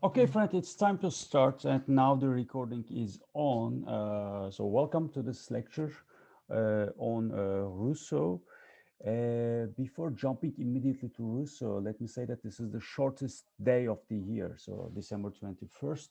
Okay, friend, it's time to start, and now the recording is on. So welcome to this lecture on Rousseau. Before jumping immediately to Rousseau, let me say that this is the shortest day of the year, so December 21st.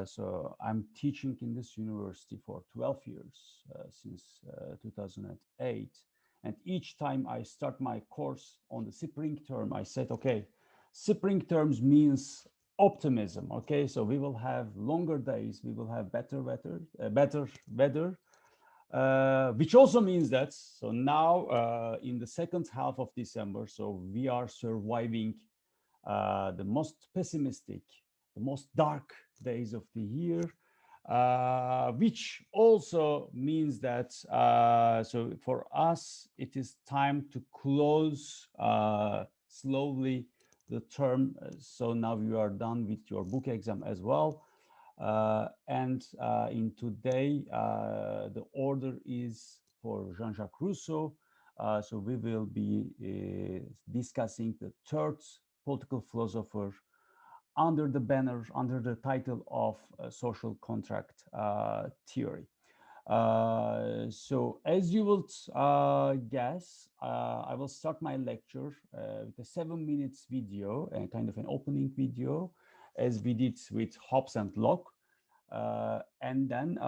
So I'm teaching in this university for 12 years, since 2008. And each time I start my course on the spring term, I said, okay, spring terms means optimism. Okay, so we will have longer days, we will have better weather, which also means that so now in the second half of December, so we are surviving the most pessimistic, the most dark days of the year, which also means that so for us it is time to close slowly the term. So now you are done with your book exam as well. And in today, the order is for Jean-Jacques Rousseau. So we will be discussing the third political philosopher under the banner, under the title of social contract theory. So as you will guess, I will start my lecture with a 7 minutes video, and kind of an opening video, as we did with Hobbes and Locke. And then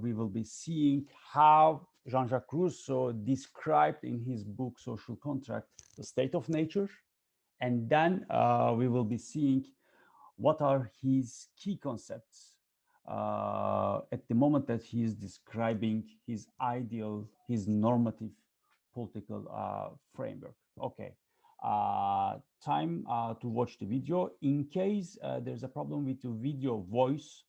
we will be seeing how Jean-Jacques Rousseau described in his book Social Contract the state of nature. And then we will be seeing what are his key concepts at the moment that he is describing his ideal, his normative political framework. Okay, time to watch the video. In case there's a problem with the video voice,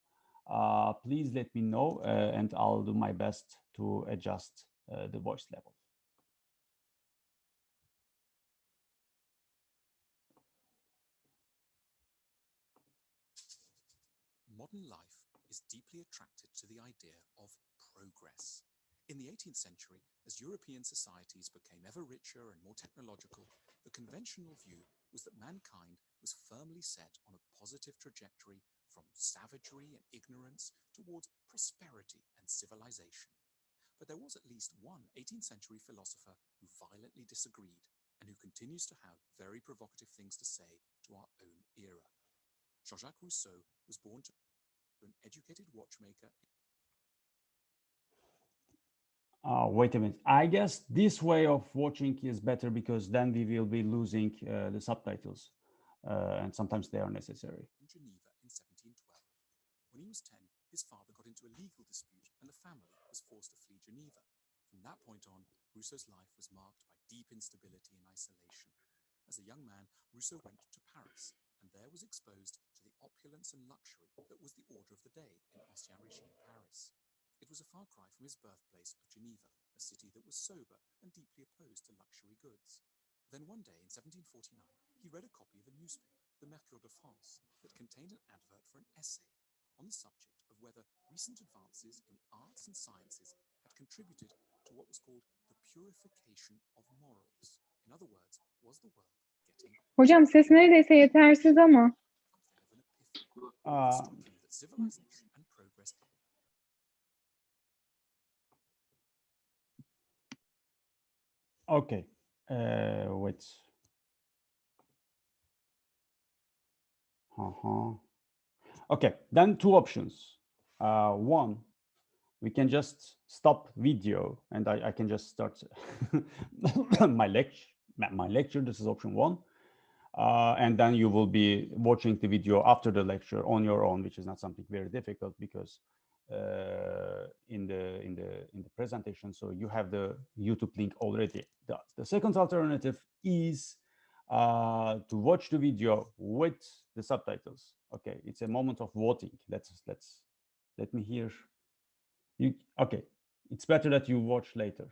please let me know and I'll do my best to adjust the voice level. Modern life is deeply attracted to the idea of progress. In the 18th century, as European societies became ever richer and more technological, the conventional view was that mankind was firmly set on a positive trajectory from savagery and ignorance towards prosperity and civilization. But there was at least one 18th century philosopher who violently disagreed and who continues to have very provocative things to say to our own era. Jean-Jacques Rousseau was born to an educated watchmaker. Wait a minute. I guess this way of watching is better because then we will be losing the subtitles, and sometimes they are necessary. In Geneva in 1712. When he was 10, his father got into a legal dispute and the family was forced to flee Geneva. From that point on, Rousseau's life was marked by deep instability and isolation. As a young man, Rousseau went to Paris and there was exposed to the opulence and luxury that was the order of the day in Ancien Regime Paris. It was a far cry from his birthplace of Geneva, a city that was sober and deeply opposed to luxury goods. Then one day in 1749, he read a copy of a newspaper, the Mercure de France, that contained an advert for an essay on the subject of whether recent advances in the arts and sciences had contributed to what was called the purification of morals. In other words, was the world getting Hocam ses neredeyse yetersiz ama. something of an epiphany? This view that civilization and progress. Okay, wait. Okay, then two options. One, we can just stop video and I can just start my lecture. This is option one. And then you will be watching the video after the lecture on your own, which is not something very difficult because in the presentation, so you have the YouTube link already. The second alternative is to watch the video with the subtitles. Okay, it's a moment of voting. Let me hear you. Okay, it's better that you watch later.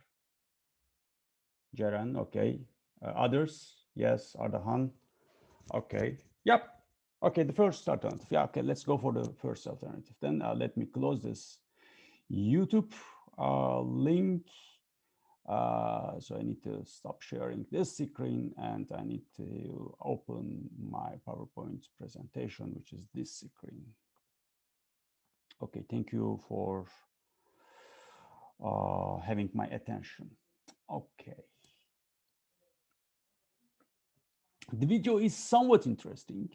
Jaran, okay. Others, yes. Ardahan, okay. Yep. Okay, the first alternative. Yeah, okay, let's go for the first alternative. Then let me close this YouTube link. So I need to stop sharing this screen and I need to open my PowerPoint presentation, which is this screen. Okay, thank you for having my attention. Okay. The video is somewhat interesting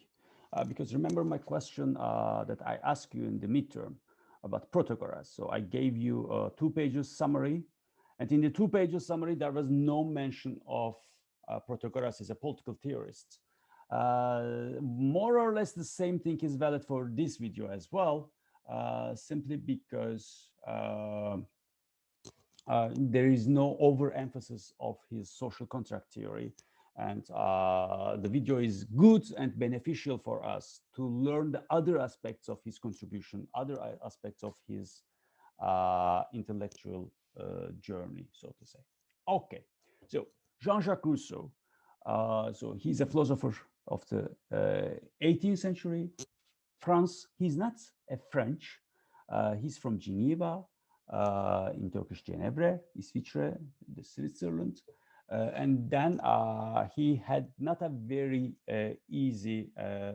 because remember my question that I asked you in the midterm about Protagoras. So I gave you a 2 pages summary, and in the 2 pages summary, there was no mention of Protagoras as a political theorist. More or less the same thing is valid for this video as well, simply because there is no overemphasis of his social contract theory. And the video is good and beneficial for us to learn the other aspects of his contribution, other aspects of his intellectual journey, so to say. Okay, so Jean-Jacques Rousseau. So he's a philosopher of the 18th century France. He's not a French. He's from Geneva, in Turkish Cenevre, İsviçre, the Switzerland. And then he had not a very easy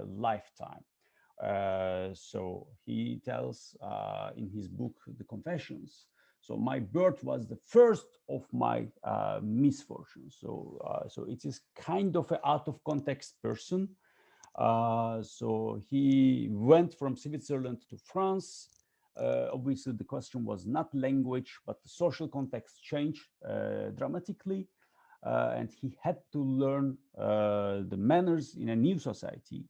lifetime. So he tells in his book, The Confessions, so my birth was the first of my misfortunes. So it is kind of an out of context person. So he went from Switzerland to France. Obviously, the question was not language, but the social context changed dramatically. And he had to learn the manners in a new society.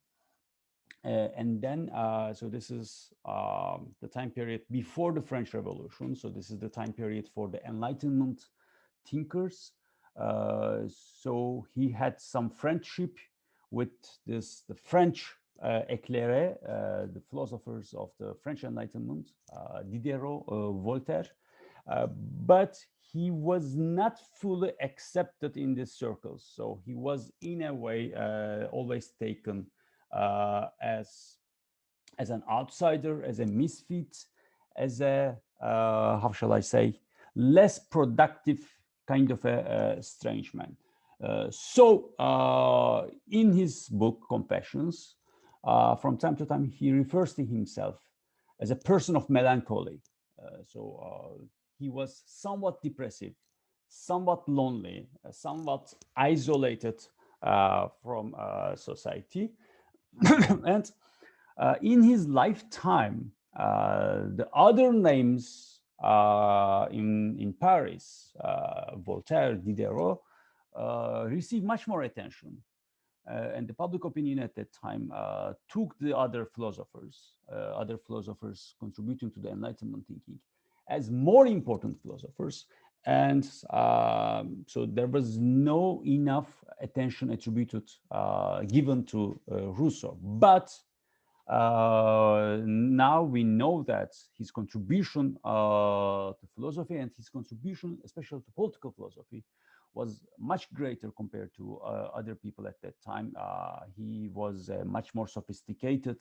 And then, so this is the time period before the French Revolution. So this is the time period for the Enlightenment thinkers. So he had some friendship with the French éclairés, the philosophers of the French Enlightenment, Diderot, Voltaire, but he was not fully accepted in these circles. So he was, in a way, always taken as an outsider, as a misfit, as a how shall I say, less productive kind of a strange man. So in his book Confessions, from time to time he refers to himself as a person of melancholy. He was somewhat depressive, somewhat lonely, somewhat isolated from society. And in his lifetime, the other names in Paris, Voltaire, Diderot, received much more attention. And the public opinion at that time took the other philosophers contributing to the Enlightenment thinking as more important philosophers. And so there was no enough attention attributed, given to Rousseau. But now we know that his contribution to philosophy and his contribution, especially to political philosophy, was much greater compared to other people at that time. He was a much more sophisticated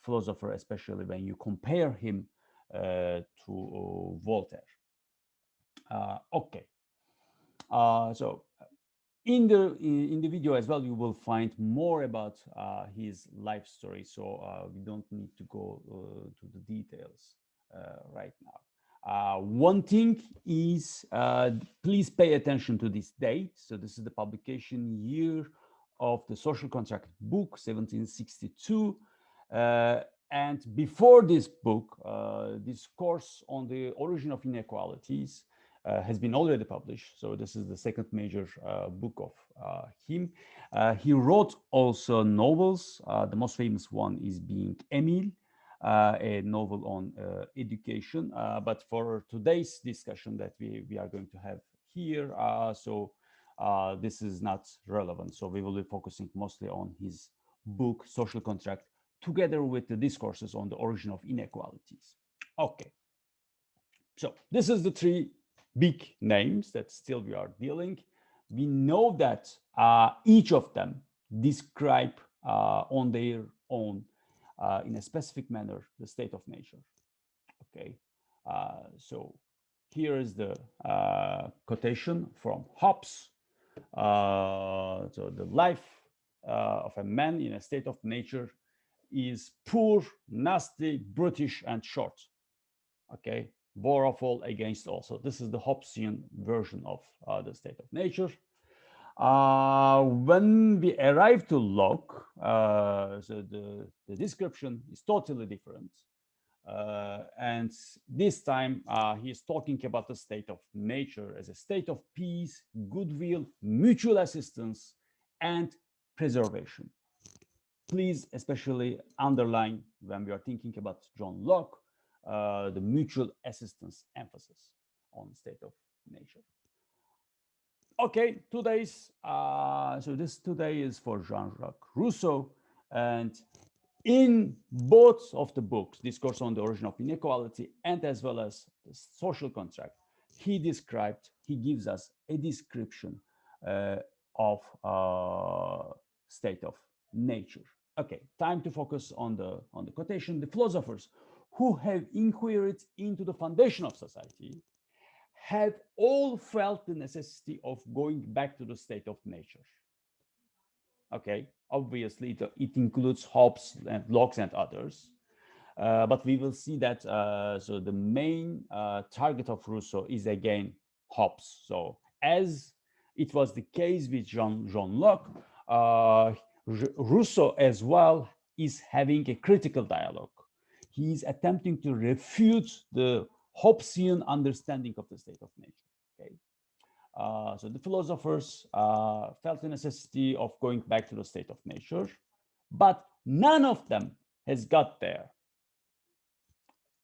philosopher, especially when you compare him to Voltaire. Okay, so in the video as well, you will find more about his life story. So we don't need to go to the details right now. One thing is, please pay attention to this date. So this is the publication year of the Social Contract book, 1762. And before this book, this course on the origin of inequalities has been already published. So this is the second major book of him. He wrote also novels. The most famous one is being Emile, a novel on education. But for today's discussion that we are going to have here, this is not relevant. So we will be focusing mostly on his book, Social Contract, together with the discourses on the origin of inequalities. Okay. So this is the three big names that still we are dealing. We know that each of them describe on their own in a specific manner the state of nature. Okay, so Here is the quotation from Hobbes. So the life of a man in a state of nature is poor, nasty, brutish, and short. Okay, war of all against all. So this is the Hobbesian version of the state of nature. When we arrive to Locke, so the description is totally different. And this time he is talking about the state of nature as a state of peace, goodwill, mutual assistance, and preservation. Please especially underline when we are thinking about John Locke, the mutual assistance emphasis on state of nature. Okay, so this today is for Jean-Jacques Rousseau, and in both of the books, Discourse on the Origin of Inequality and as well as the Social Contract, he gives us a description of state of nature. Okay, time to focus on the quotation. The philosophers who have inquired into the foundation of society have all felt the necessity of going back to the state of nature. Okay, obviously it includes Hobbes and Locke and others, but we will see that so the main target of Rousseau is again Hobbes. So as it was the case with John Locke, Rousseau as well is having a critical dialogue. He is attempting to refute the Hobbesian understanding of the state of nature. Okay, so the philosophers felt the necessity of going back to the state of nature, but none of them has got there.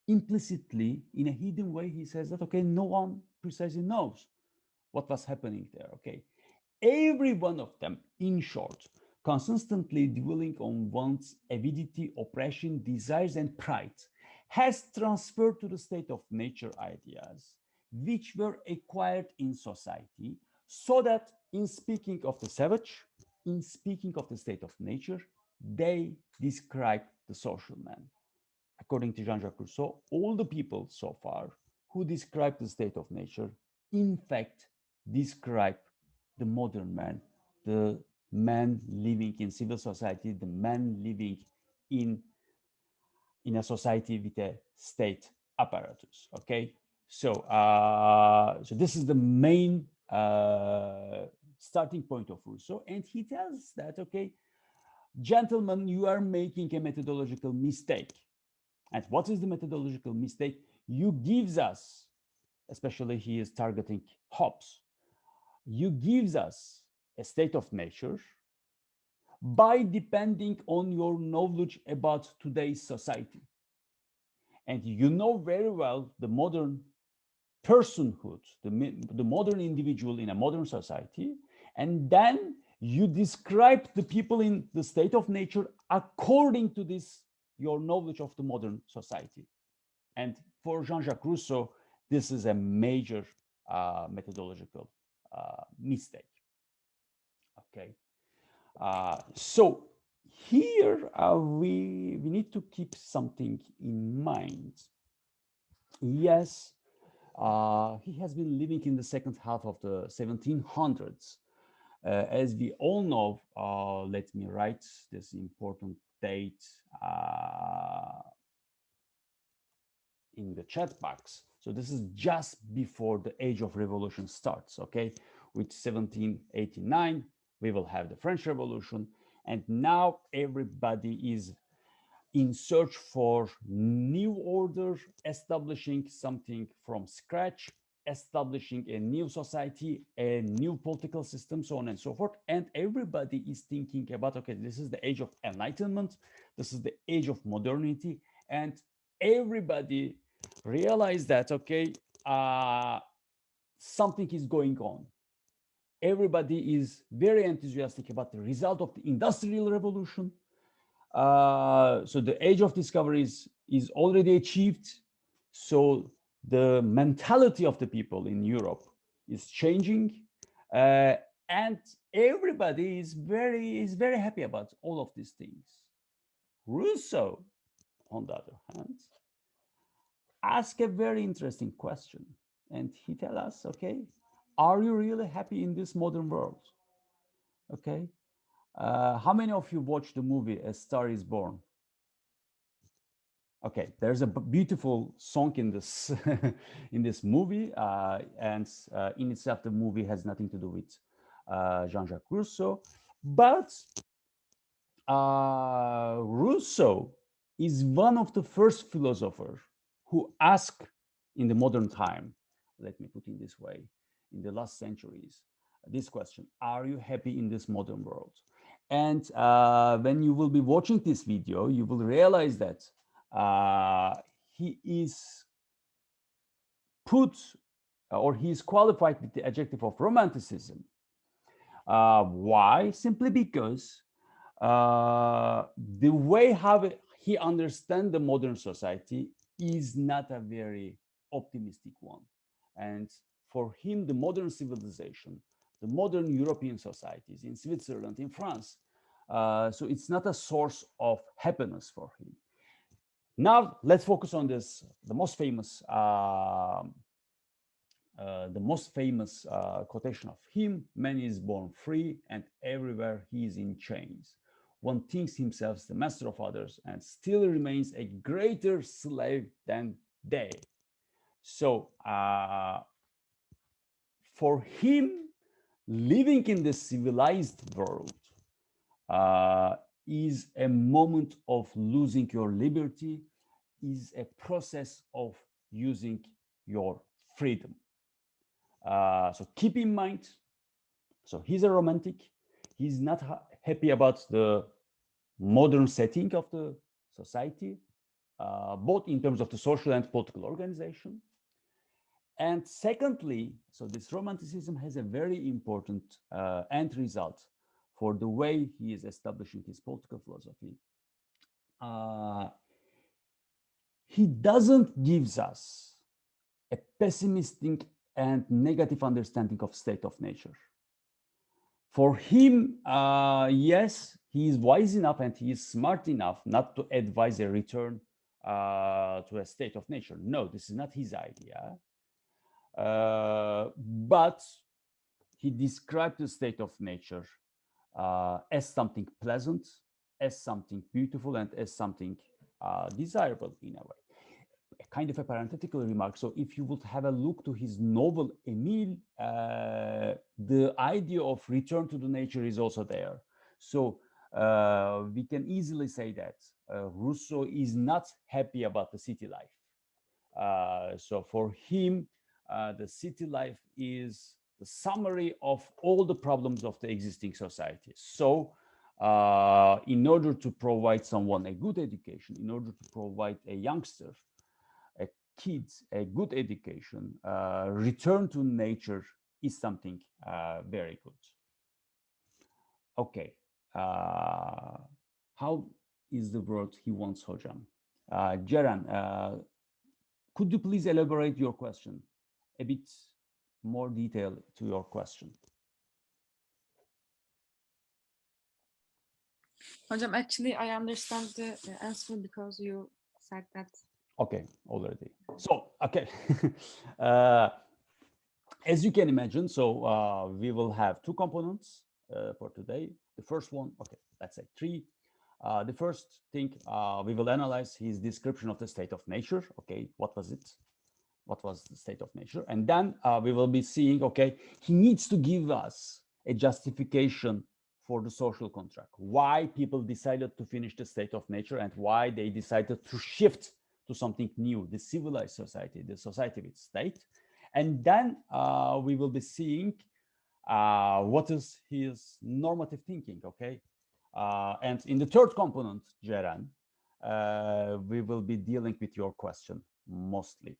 Implicitly, in a hidden way, he says that, okay, no one precisely knows what was happening there. Okay, every one of them, in short, consistently dwelling on one's avidity, oppression, desires, and pride, has transferred to the state of nature ideas which were acquired in society, so that in speaking of the savage, in speaking of the state of nature, they describe the social man. According to Jean-Jacques Rousseau, all the people so far who describe the state of nature, in fact, describe the modern man, the man living in civil society, the man living in a society with a state apparatus. Okay, so this is the main starting point of Rousseau, and he tells that, okay, gentlemen, you are making a methodological mistake. And what is the methodological mistake? You gives us, especially he is targeting Hobbes, you gives us a state of nature by depending on your knowledge about today's society. And you know very well the modern personhood, the modern individual in a modern society, and then you describe the people in the state of nature according to this, your knowledge of the modern society. And for Jean-Jacques Rousseau, this is a major methodological mistake. Okay, so here we need to keep something in mind. Yes, he has been living in the second half of the 1700s. As we all know, let me write this important date in the chat box. So this is just before the Age of Revolution starts, okay? With 1789, we will have the French Revolution, and now everybody is in search for new order, establishing something from scratch, establishing a new society, a new political system, so on and so forth. And everybody is thinking about, okay, this is the age of enlightenment, this is the age of modernity, and everybody realized that, okay, something is going on. Everybody is very enthusiastic about the result of the Industrial Revolution. So the age of discovery is already achieved. So the mentality of the people in Europe is changing, and everybody is very happy about all of these things. Rousseau, on the other hand, asked a very interesting question. and he tell us, okay, are you really happy in this modern world? Okay. How many of you watched the movie A Star Is Born? Okay, there's a beautiful song in this in this movie, and in itself, the movie has nothing to do with Jean-Jacques Rousseau, but Rousseau is one of the first philosophers who asked in the modern time, let me put it this way, in the last centuries, this question: are you happy in this modern world? And when you will be watching this video, you will realize that he is put or he is qualified with the adjective of romanticism. Why? Simply because the way how he understands the modern society is not a very optimistic one. And for him, the modern civilization, the modern European societies in Switzerland, in France, so it's not a source of happiness for him. Now let's focus on this, the most famous quotation of him: man is born free, and everywhere he is in chains. One thinks himself the master of others and still remains a greater slave than they. So, for him, living in the civilized world uh, is a moment of losing your liberty, is a process of using your freedom. So keep in mind, so he's a romantic. He's not happy about the modern setting of the society, both in terms of the social and political organization. And secondly, so this romanticism has a very important end result for the way he is establishing his political philosophy. Uh, he doesn't give us a pessimistic and negative understanding of state of nature. For him, yes, he is wise enough and he is smart enough not to advise a return to a state of nature. No, this is not his idea. But he described the state of nature as something pleasant, as something beautiful, and as something desirable in a way. A kind of a parenthetical remark. So, if you would have a look to his novel Emile, the idea of return to the nature is also there. So, we can easily say that Rousseau is not happy about the city life. So for him, the city life is the summary of all the problems of the existing society. So in order to provide someone a good education, in order to provide a youngster, a kid, a good education, return to nature is something very good. Okay. How is the word he wants, Hojam? Ceren, could you please elaborate your question a bit more detail to your question? Hocam, actually, I understand the answer because you said that. Okay, already. So, okay. uh, as you can imagine, so we will have two components for today. The first one, okay, let's say three. The first thing, we will analyze his description of the state of nature. Okay, what was it? What was the state of nature? And then we will be seeing, okay, he needs to give us a justification for the social contract, why people decided to finish the state of nature and why they decided to shift to something new, the civilized society, the society with state. And then we will be seeing what is his normative thinking, okay? And in the third component, Ceren, we will be dealing with your question mostly.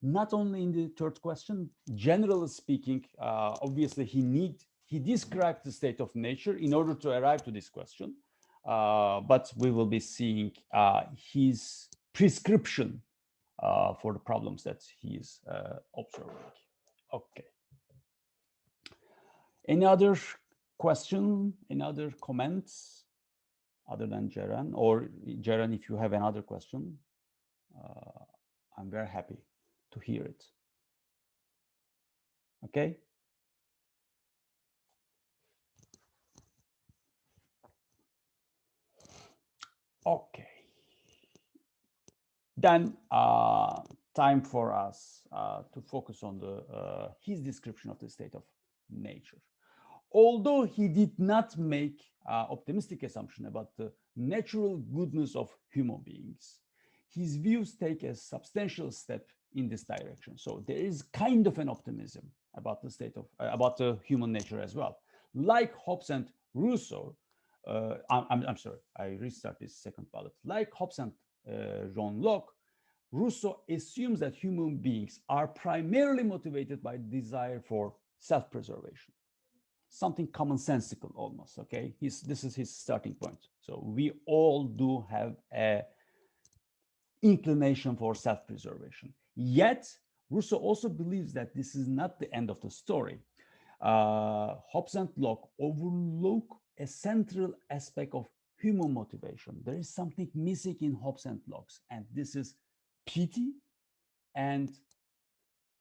Not only in the third question, generally speaking, obviously he described the state of nature in order to arrive to this question, but we will be seeing his prescription for the problems that he is observing. Okay. Any other question? Any other comments other than Ceren? Or Ceren, if you have another question, I'm very happy to hear it. Okay. Okay. Then time for us to focus on his description of the state of nature. Although he did not make optimistic assumption about the natural goodness of human beings, his views take a substantial step in this direction. So there is kind of an optimism about the state of about the human nature as well. Like Hobbes and Rousseau, I'm sorry, I restart this second bullet. Like Hobbes and John Locke, Rousseau assumes that human beings are primarily motivated by desire for self-preservation, something commonsensical almost. Okay, this is his starting point. So we all do have a inclination for self-preservation. Yet Rousseau also believes that this is not the end of the story. Hobbes and Locke overlook a central aspect of human motivation. There is something missing in Hobbes and Locke, and this is pity and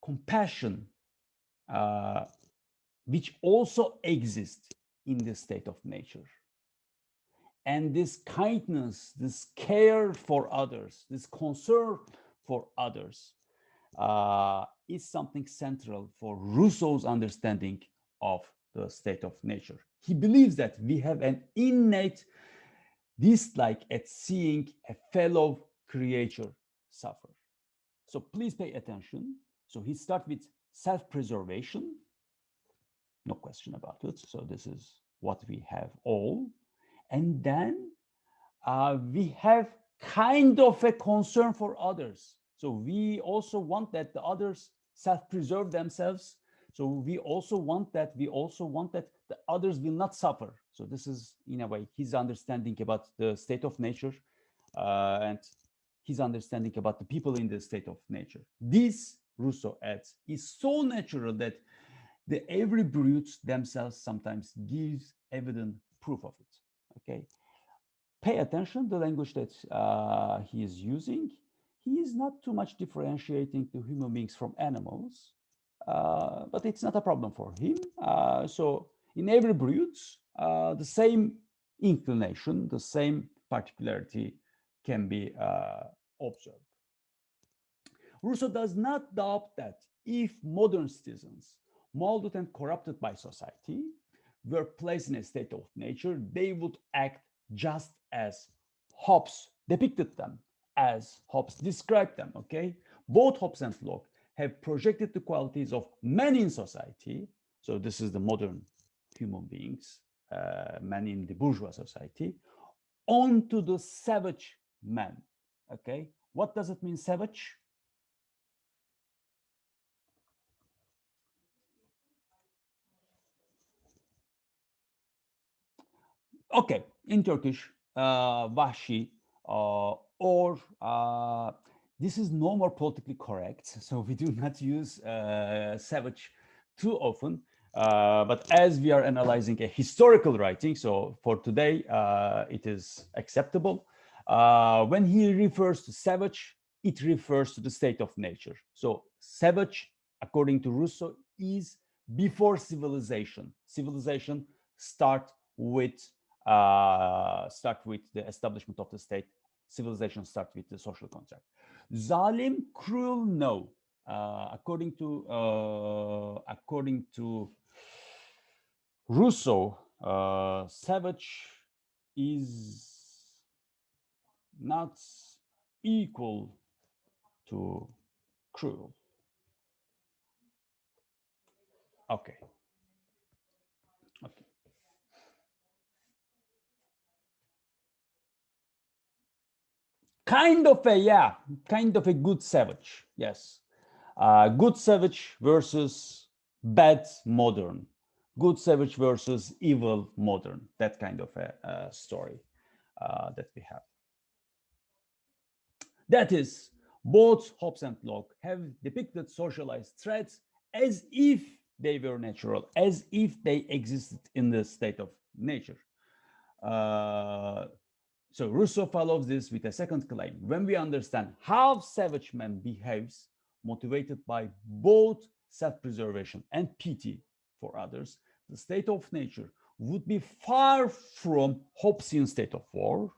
compassion, which also exist in the state of nature. And this kindness, this care for others, this concern for others is something central for Rousseau's understanding of the state of nature. He believes that we have an innate dislike at seeing a fellow creature suffer. So please pay attention. So he starts with self-preservation, no question about it. So this is what we have all. And then we have kind of a concern for others. So we also want that the others self-preserve themselves. So we also want that the others will not suffer. So this is, in a way, his understanding about the state of nature and his understanding about the people in the state of nature. This, Rousseau adds, is so natural that the every brutes themselves sometimes gives evident proof of it. Okay, pay attention the language that he is using. He is not too much differentiating the human beings from animals, but it's not a problem for him. So in every brute, the same inclination, the same particularity can be observed. Rousseau does not doubt that if modern citizens, molded and corrupted by society, were placed in a state of nature, they would act just as Hobbes depicted them, as Hobbes described them. Okay, both Hobbes and Locke have projected the qualities of men in society. So this is the modern human beings, men in the bourgeois society, onto the savage man. Okay, what does it mean, savage? Okay, in Turkish, vahşi, or this is no more politically correct, so we do not use savage too often. But as we are analyzing a historical writing, so for today, it is acceptable. When he refers to savage, it refers to the state of nature. So savage, according to Rousseau, is before civilization. Civilization start with the establishment of the state. Civilization start with the social contract. Zalim, cruel, no. According to Rousseau, savage is not equal to cruel. Okay. Okay. Kind of a good savage. Yes. Good savage versus bad modern. Good savage versus evil modern. That kind of a story that we have. That is, both Hobbes and Locke have depicted socialized threats as if they were natural, as if they existed in the state of nature. So Rousseau follows this with a second claim. When we understand how savage man behaves, motivated by both self-preservation and pity for others, the state of nature would be far from Hobbesian state of war,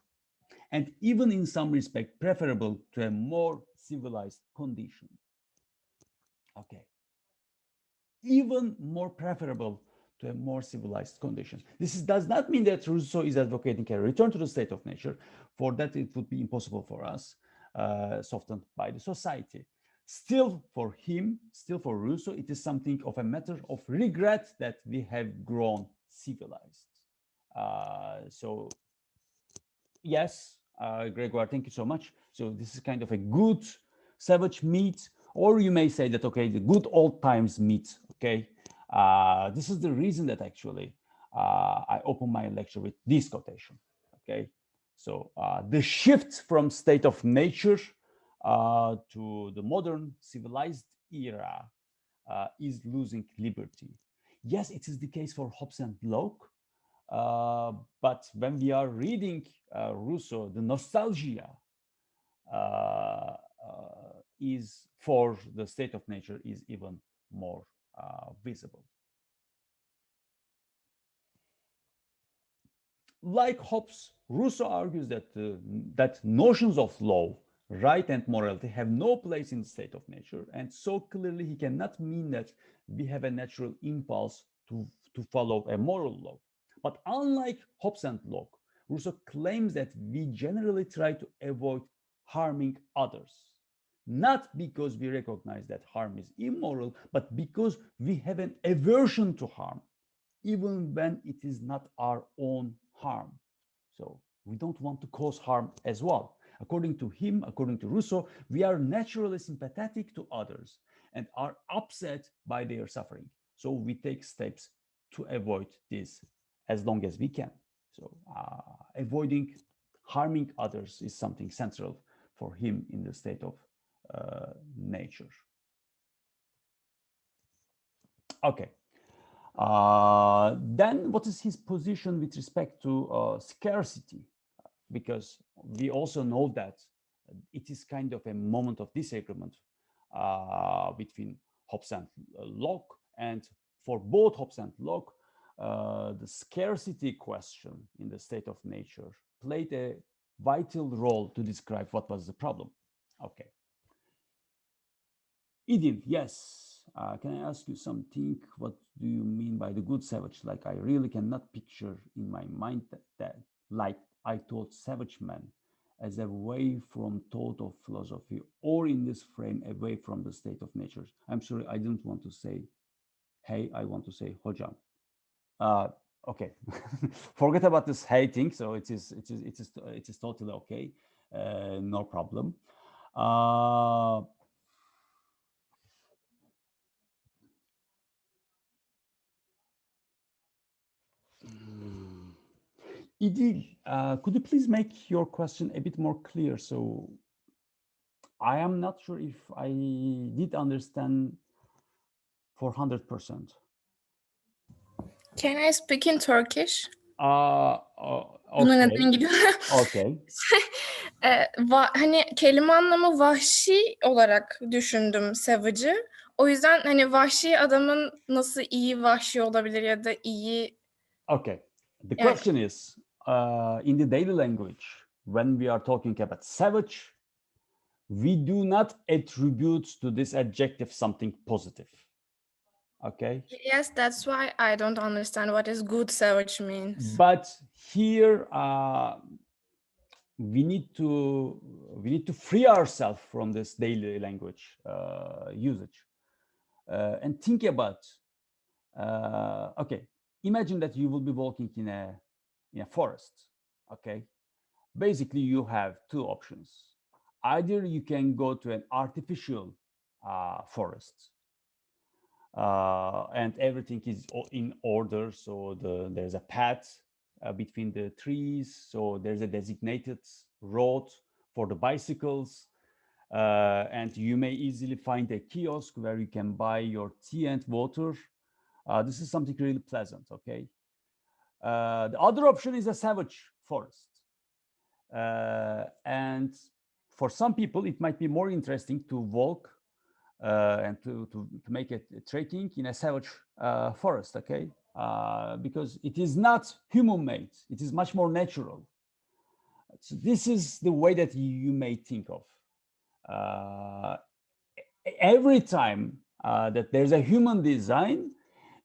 and even in some respect preferable to a more civilized condition. Okay, even more preferable to a more civilized condition. Does not mean that Rousseau is advocating a return to the state of nature. For that, it would be impossible for us, softened by the society. Still, for him, still for Rousseau, it is something of a matter of regret that we have grown civilized. So, yes, Gregor, thank you so much. So this is kind of a good savage meat, or you may say that, okay, the good old times meat, okay? This is the reason that actually I open my lecture with this quotation, okay? So the shift from state of nature to the modern civilized era is losing liberty. Yes, it is the case for Hobbes and Locke, but when we are reading Rousseau, the nostalgia is for the state of nature is even more visible. Like Hobbes, Rousseau argues that notions of law, right, and morality have no place in the state of nature, and so clearly he cannot mean that we have a natural impulse to follow a moral law. But unlike Hobbes and Locke, Rousseau claims that we generally try to avoid harming others, not because we recognize that harm is immoral, but because we have an aversion to harm, even when it is not our own harm. So we don't want to cause harm as well. According to him, according to Rousseau, we are naturally sympathetic to others and are upset by their suffering. So we take steps to avoid this as long as we can. So avoiding harming others is something central for him in the state of nature. Okay. Then what is his position with respect to scarcity? Because we also know that it is kind of a moment of disagreement between Hobbes and Locke. And for both Hobbes and Locke, the scarcity question in the state of nature played a vital role to describe what was the problem. Okay. Edith, yes. Can I ask you something? What do you mean by the good savage? Like, I really cannot picture in my mind that like I thought savage man as away from thought of philosophy, or in this frame away from the state of nature. I'm sorry, I didn't want to say, hey, I want to say hojam. Okay, forget about this hating. So it is totally okay, no problem. Idil, could you please make your question a bit more clear? So I am not sure if I did understand 400%. Can I speak in Turkish? Okay. Neden gidiyor? Okay. Hani kelime anlamı vahşi olarak düşündüm savage'ı. O yüzden hani vahşi adamın nasıl iyi vahşi olabilir ya da iyi. Okay. The question is, in the daily language, when we are talking about savage, we do not attribute to this adjective something positive. Okay. Yes, that's why I don't understand what is good savage means. But here we need to free ourselves from this daily language usage and think about. Okay, imagine that you will be walking in a forest. Okay, basically you have two options. Either you can go to an artificial forest and everything is in order. So there's a path between the trees. So there's a designated road for the bicycles. And you may easily find a kiosk where you can buy your tea and water. This is something really pleasant, okay? The other option is a savage forest. And for some people, it might be more interesting to walk and to make it trekking in a savage forest, okay? Because it is not human-made, it is much more natural. So this is the way that you may think of. Every time that there's a human design,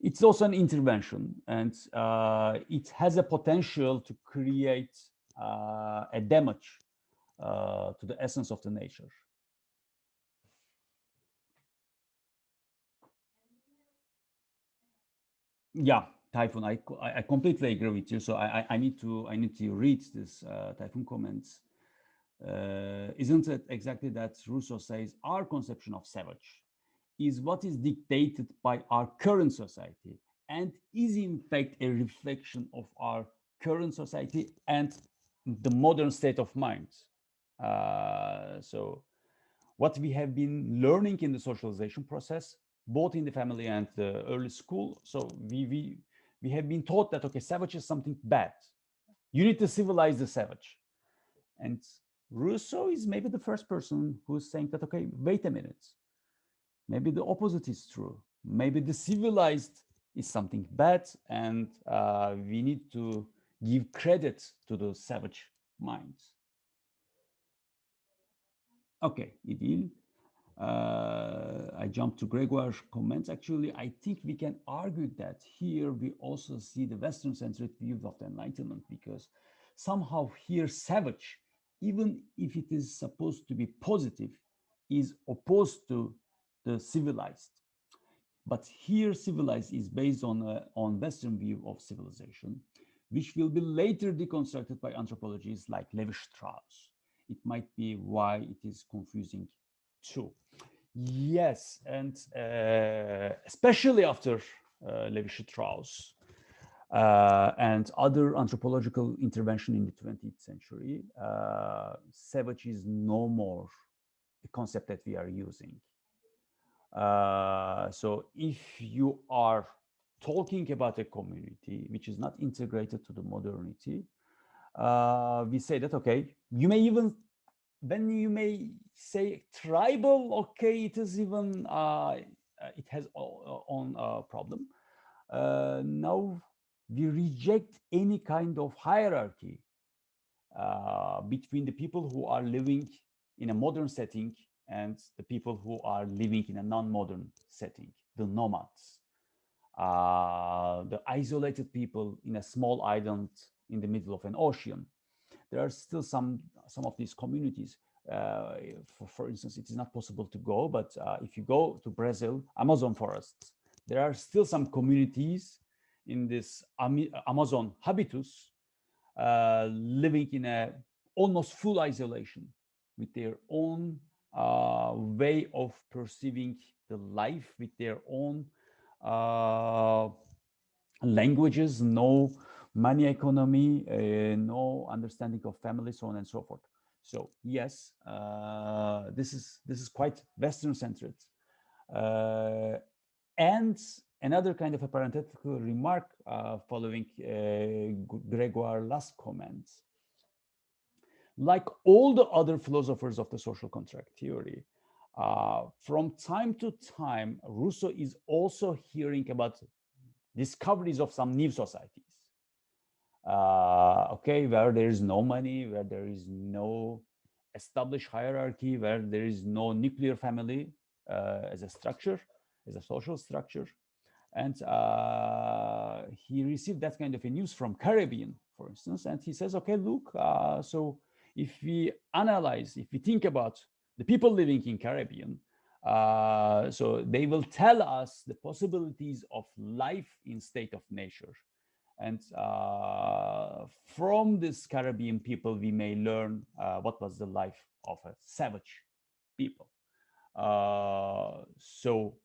it's also an intervention, and it has a potential to create a damage to the essence of the nature. Yeah, Typhoon, I completely agree with you. So I need to read this Typhoon comments. Isn't it exactly that Rousseau says our conception of savage is what is dictated by our current society and is in fact a reflection of our current society and the modern state of mind. So what we have been learning in the socialization process, both in the family and the early school. So we have been taught that, okay, savage is something bad. You need to civilize the savage. And Rousseau is maybe the first person who's saying that, okay, wait a minute. Maybe the opposite is true. Maybe the civilized is something bad, and we need to give credit to the savage minds. Okay, Idil. I jumped to Gregoire's comments. Actually, I think we can argue that here we also see the Western-centric view of the Enlightenment, because somehow here savage, even if it is supposed to be positive, is opposed to the civilized. But here civilized is based on Western view of civilization, which will be later deconstructed by anthropologists like Levi-Strauss. It might be why it is confusing too. Yes, and especially after Levi-Strauss and other anthropological intervention in the 20th century, savage is no more a concept that we are using. So if you are talking about a community which is not integrated to the modernity, we say that, okay, you may even, then you may say tribal, okay, it is even, it has own problem. Now we reject any kind of hierarchy between the people who are living in a modern setting and the people who are living in a non-modern setting, the nomads, the isolated people in a small island in the middle of an ocean. There are still some of these communities. For instance, it is not possible to go, but if you go to Brazil, Amazon forests, there are still some communities in this Amazon habitus living in a almost full isolation with their own way of perceiving the life, with their own languages, no money economy, no understanding of family, so on and so forth. So yes, this is quite Western centered. And another kind of a parenthetical remark following Gregoire's last comment. Like all the other philosophers of the social contract theory, from time to time, Rousseau is also hearing about discoveries of some new societies. Okay, where there is no money, where there is no established hierarchy, where there is no nuclear family as a structure, as a social structure. And he received that kind of a news from Caribbean, for instance, and he says, okay, look, so if we analyze, if we think about the people living in Caribbean, so they will tell us the possibilities of life in state of nature. And from this Caribbean people, we may learn what was the life of a savage people. So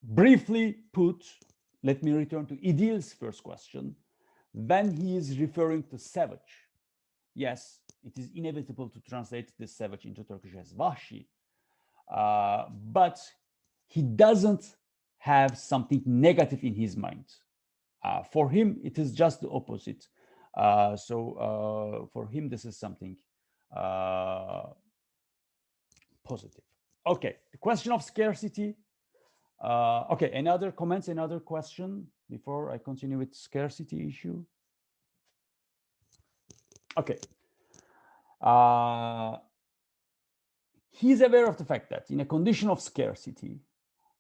briefly put, let me return to Idil's first question. When he is referring to savage, yes, it is inevitable to translate this savage into Turkish as vahşi, but he doesn't have something negative in his mind. For him, it is just the opposite. So for him, this is something positive. Okay, the question of scarcity. Okay, any other comments, another question before I continue with scarcity issue? Okay. He's aware of the fact that in a condition of scarcity,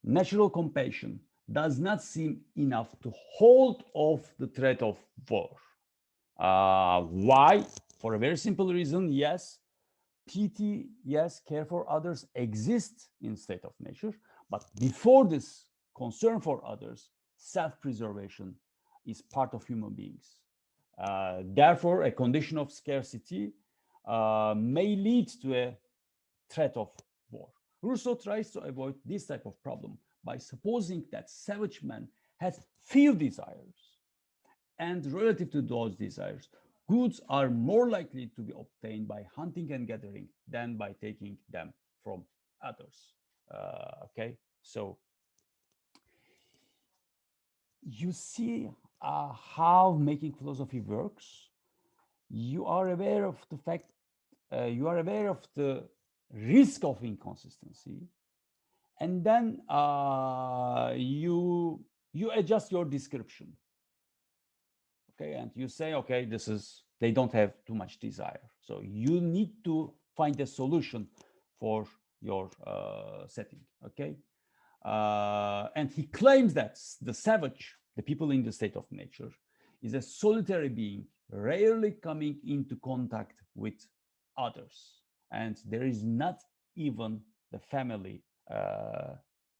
natural compassion does not seem enough to hold off the threat of war. Why? For a very simple reason, yes, pity, yes, care for others exists in state of nature, but before this, concern for others, self-preservation is part of human beings. Therefore, a condition of scarcity may lead to a threat of war. Rousseau tries to avoid this type of problem by supposing that savage man has few desires, and relative to those desires, goods are more likely to be obtained by hunting and gathering than by taking them from others. Okay, so you see how making philosophy works. You are aware of the fact, you are aware of the risk of inconsistency, and then you adjust your description. Okay, and you say, okay, this is, they don't have too much desire, so you need to find a solution for your setting. Okay, and he claims that the savage, the people in the state of nature, is a solitary being, rarely coming into contact with others, and there is not even the family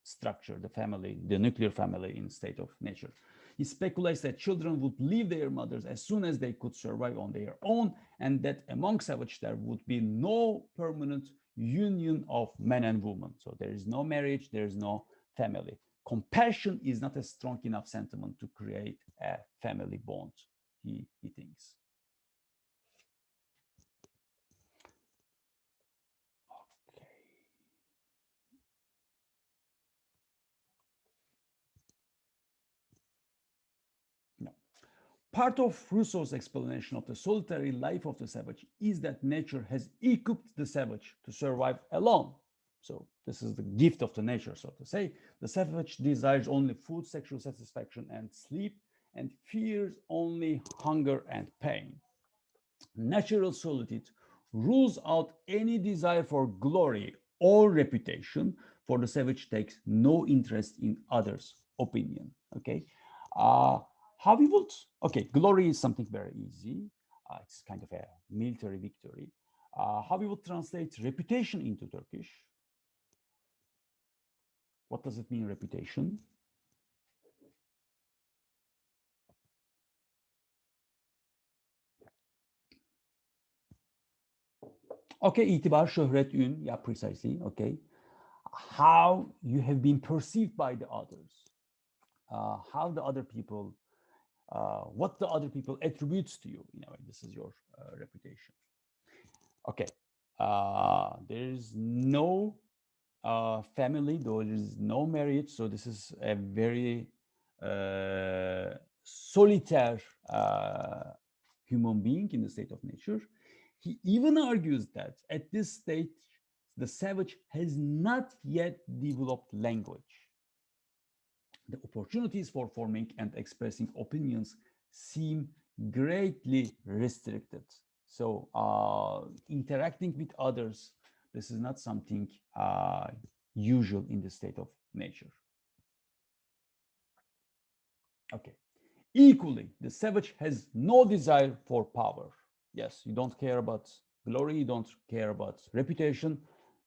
structure, the family, the nuclear family in state of nature. He speculates that children would leave their mothers as soon as they could survive on their own, and that among savages there would be no permanent union of man and woman. So there is no marriage, there is no family. Compassion is not a strong enough sentiment to create a family bond, he thinks. Part of Rousseau's explanation of the solitary life of the savage is that nature has equipped the savage to survive alone. So this is the gift of the nature, so to say. The savage desires only food, sexual satisfaction, and sleep, and fears only hunger and pain. Natural solitude rules out any desire for glory or reputation, for the savage takes no interest in others' opinion. Okay. How we would, okay, glory is something very easy. It's kind of a military victory. How we would translate reputation into Turkish? What does it mean, reputation? Okay, itibar, şöhret, ün, yeah, precisely, okay. How you have been perceived by the others, how the other people, what the other people attributes to you, in a way, this is your reputation. Okay, there is no family, though there is no marriage, so this is a very solitary human being in the state of nature. He even argues that at this stage, the savage has not yet developed language. The opportunities for forming and expressing opinions seem greatly restricted. So interacting with others, this is not something usual in the state of nature. Okay. Equally, the savage has no desire for power. Yes, you don't care about glory, you don't care about reputation,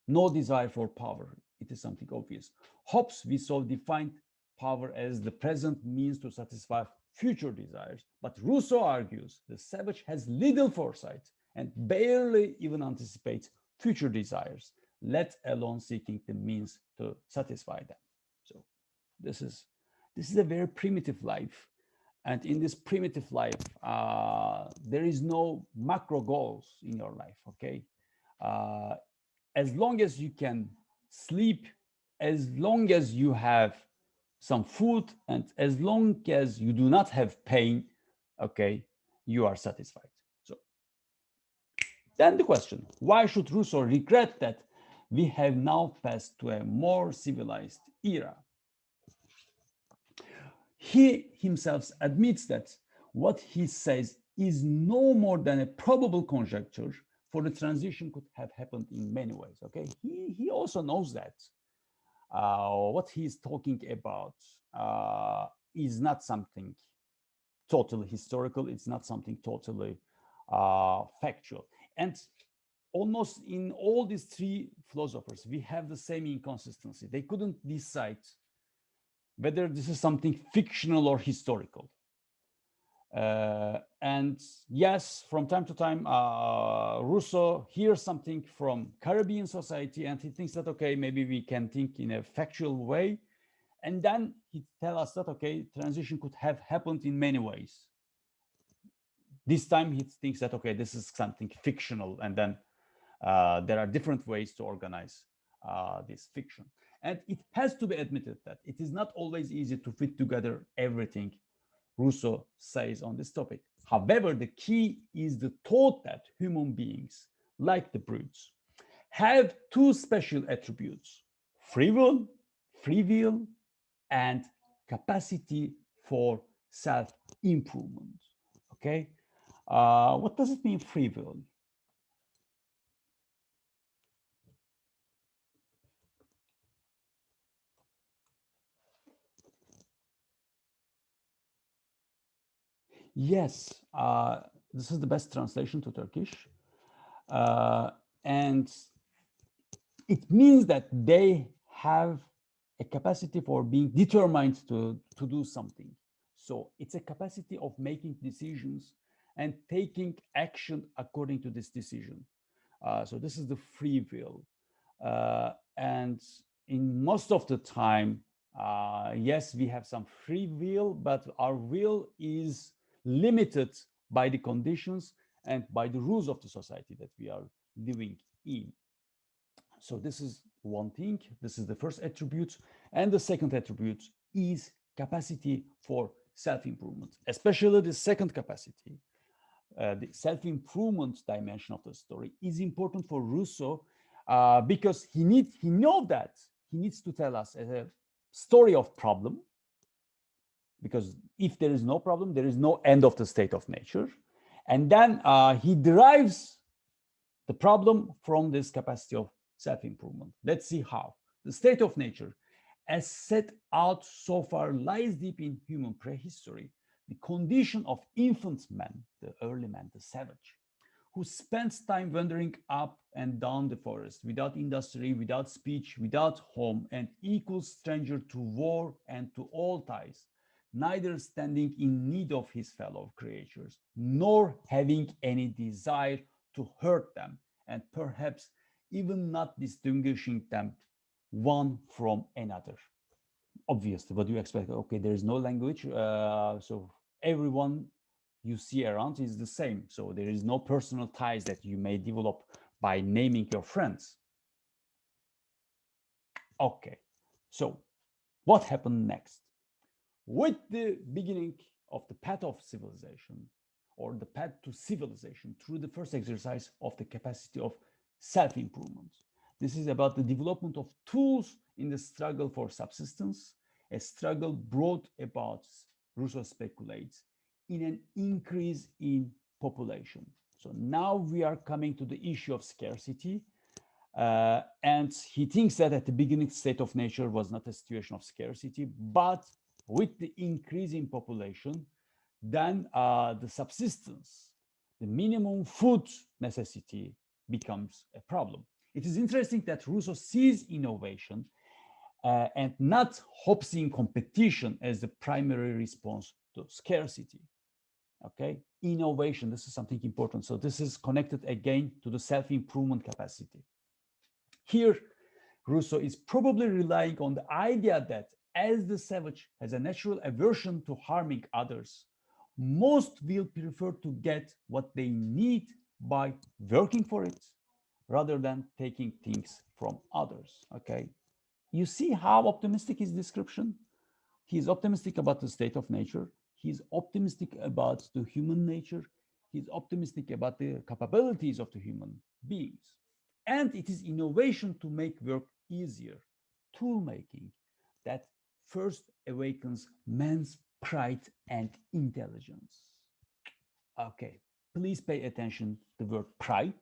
no desire for power. It is something obvious. Hobbes, we saw, defined power as the present means to satisfy future desires. But Rousseau argues the savage has little foresight and barely even anticipates future desires, let alone seeking the means to satisfy them. So this is a very primitive life. And in this primitive life, there is no macro goals in your life, okay? As long as you can sleep, as long as you have some food, and as long as you do not have pain, okay, you are satisfied. So then the question, why should Rousseau regret that we have now passed to a more civilized era. He himself admits that what he says is no more than a probable conjecture, for the transition could have happened in many ways. Okay, he also knows that what he's talking about is not something totally historical. It's not something totally factual. And almost in all these three philosophers, we have the same inconsistency. They couldn't decide whether this is something fictional or historical. And yes, from time to time, Rousseau hears something from Caribbean society and he thinks that, okay, maybe we can think in a factual way. And then he tells us that, okay, transition could have happened in many ways. This time he thinks that, okay, this is something fictional. And then there are different ways to organize this fiction. And it has to be admitted that it is not always easy to fit together everything Rousseau says on this topic. However, the key is the thought that human beings, like the brutes, have two special attributes: free will, and capacity for self-improvement. Okay, what does it mean, free will? Yes, this is the best translation to Turkish. And it means that they have a capacity for being determined to do something. So it's a capacity of making decisions and taking action according to this decision. So this is the free will. And in most of the time, yes, we have some free will, but our will is limited by the conditions and by the rules of the society that we are living in. So this is one thing. This is the first attribute. And the second attribute is capacity for self-improvement, especially the second capacity. The self-improvement dimension of the story is important for Rousseau because he knows that he needs to tell us a story of problem, because if there is no problem, there is no end of the state of nature. And then he derives the problem from this capacity of self-improvement. Let's see how. The state of nature, as set out so far, lies deep in human prehistory. The condition of infant man, the early man, the savage, who spends time wandering up and down the forest without industry, without speech, without home, and equal stranger to war and to all ties, neither standing in need of his fellow creatures, nor having any desire to hurt them, and perhaps even not distinguishing them one from another. Obviously, what do you expect? Okay, there is no language, so everyone you see around is the same. So there is no personal ties that you may develop by naming your friends. Okay, so what happened next? With the beginning of the path of civilization, or the path to civilization through the first exercise of the capacity of self-improvement. This is about the development of tools in the struggle for subsistence, a struggle brought about, Rousseau speculates, in an increase in population. So now we are coming to the issue of scarcity. And he thinks that at the beginning, state of nature was not a situation of scarcity, but with the increase in population, then the subsistence, the minimum food necessity becomes a problem. It is interesting that Rousseau sees innovation and not Hobbesian competition as the primary response to scarcity. Okay, innovation, this is something important. So this is connected again to the self-improvement capacity. Here, Rousseau is probably relying on the idea that as the savage has a natural aversion to harming others, most will prefer to get what they need by working for it rather than taking things from others. Okay, you see how optimistic his description? He is optimistic about the state of nature. He's optimistic about the human nature. He's optimistic about the capabilities of the human beings. And it is innovation to make work easier, tool making, that first awakens man's pride and intelligence. Okay, please pay attention to the word pride,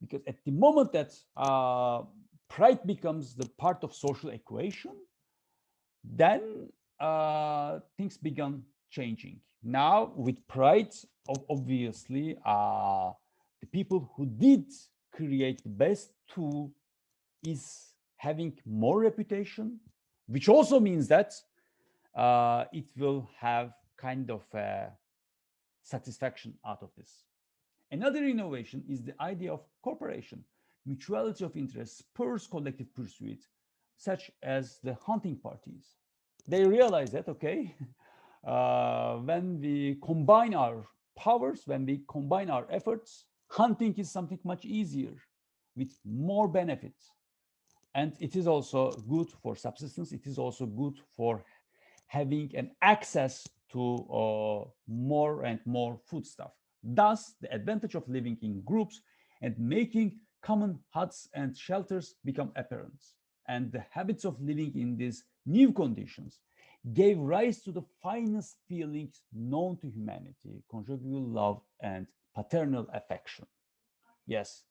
because at the moment that pride becomes the part of social equation, then things began changing. Now, with pride, obviously, the people who did create the best tool is having more reputation, which also means that it will have kind of satisfaction out of this. Another innovation is the idea of cooperation. Mutuality of interest spurs collective pursuit, such as the hunting parties. They realize that, okay, when we combine our powers, when we combine our efforts, hunting is something much easier with more benefits. And it is also good for subsistence. It is also good for having an access to more and more food stuff. Thus, the advantage of living in groups and making common huts and shelters become apparent. And the habits of living in these new conditions gave rise to the finest feelings known to humanity: conjugal love and paternal affection. Yes,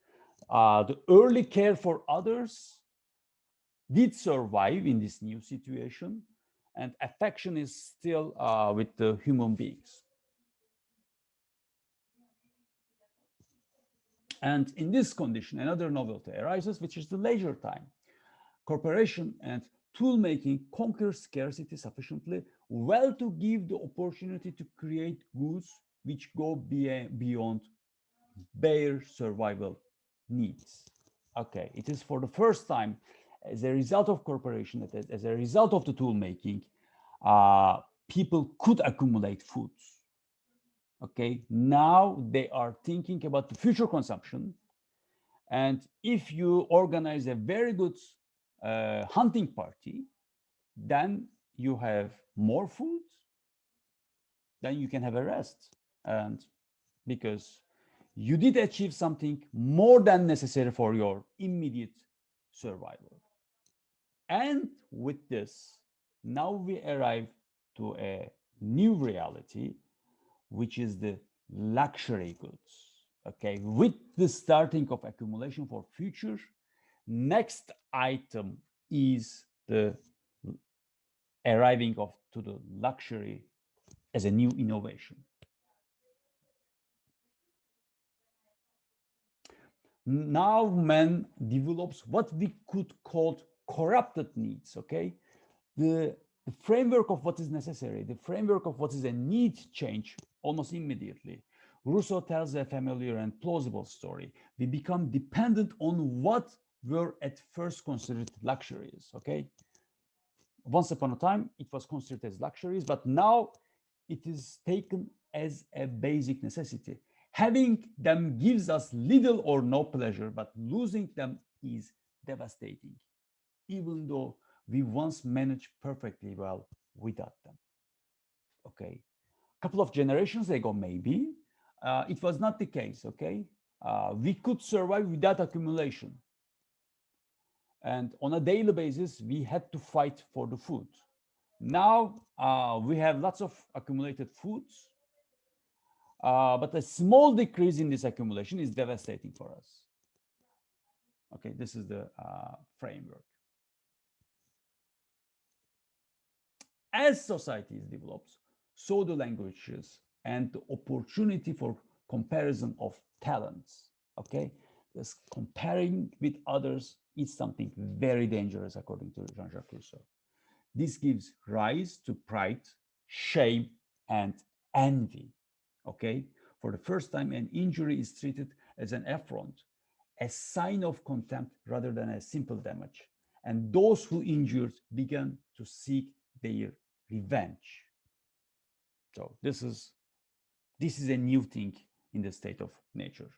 the early care for others did survive in this new situation, and affection is still with the human beings. And in this condition, another novelty arises, which is the leisure time. Cooperation and tool making conquer scarcity sufficiently well to give the opportunity to create goods which go beyond bare survival needs. Okay, it is for the first time, as a result of cooperation, as a result of the tool making, people could accumulate foods. Okay, now they are thinking about the future consumption. And if you organize a very good hunting party, then you have more food, then you can have a rest. And because you did achieve something more than necessary for your immediate survival. And with this, now we arrive to a new reality, which is the luxury goods. Okay, with the starting of accumulation for future, next item is the arriving of to the luxury as a new innovation. Now man develops what we could call corrupted needs. Okay, the framework of what is necessary, the framework of what is a need change almost immediately. Rousseau tells a familiar and plausible story. We become dependent on what were at first considered luxuries. Okay, once upon a time it was considered as luxuries, but now it is taken as a basic necessity. Having them gives us little or no pleasure, but losing them is devastating, even though we once managed perfectly well without them. Okay, a couple of generations ago, maybe it was not the case. Okay, we could survive without accumulation, and on a daily basis, we had to fight for the food. Now we have lots of accumulated foods, but a small decrease in this accumulation is devastating for us. Okay, this is the framework. As societies develops, so the languages and the opportunity for comparison of talents. Okay, this comparing with others is something very dangerous, according to Jean-Jacques Rousseau. This gives rise to pride, shame, and envy. Okay, for the first time, an injury is treated as an affront, a sign of contempt rather than a simple damage. And those who injured began to seek their revenge. So this is a new thing in the state of nature.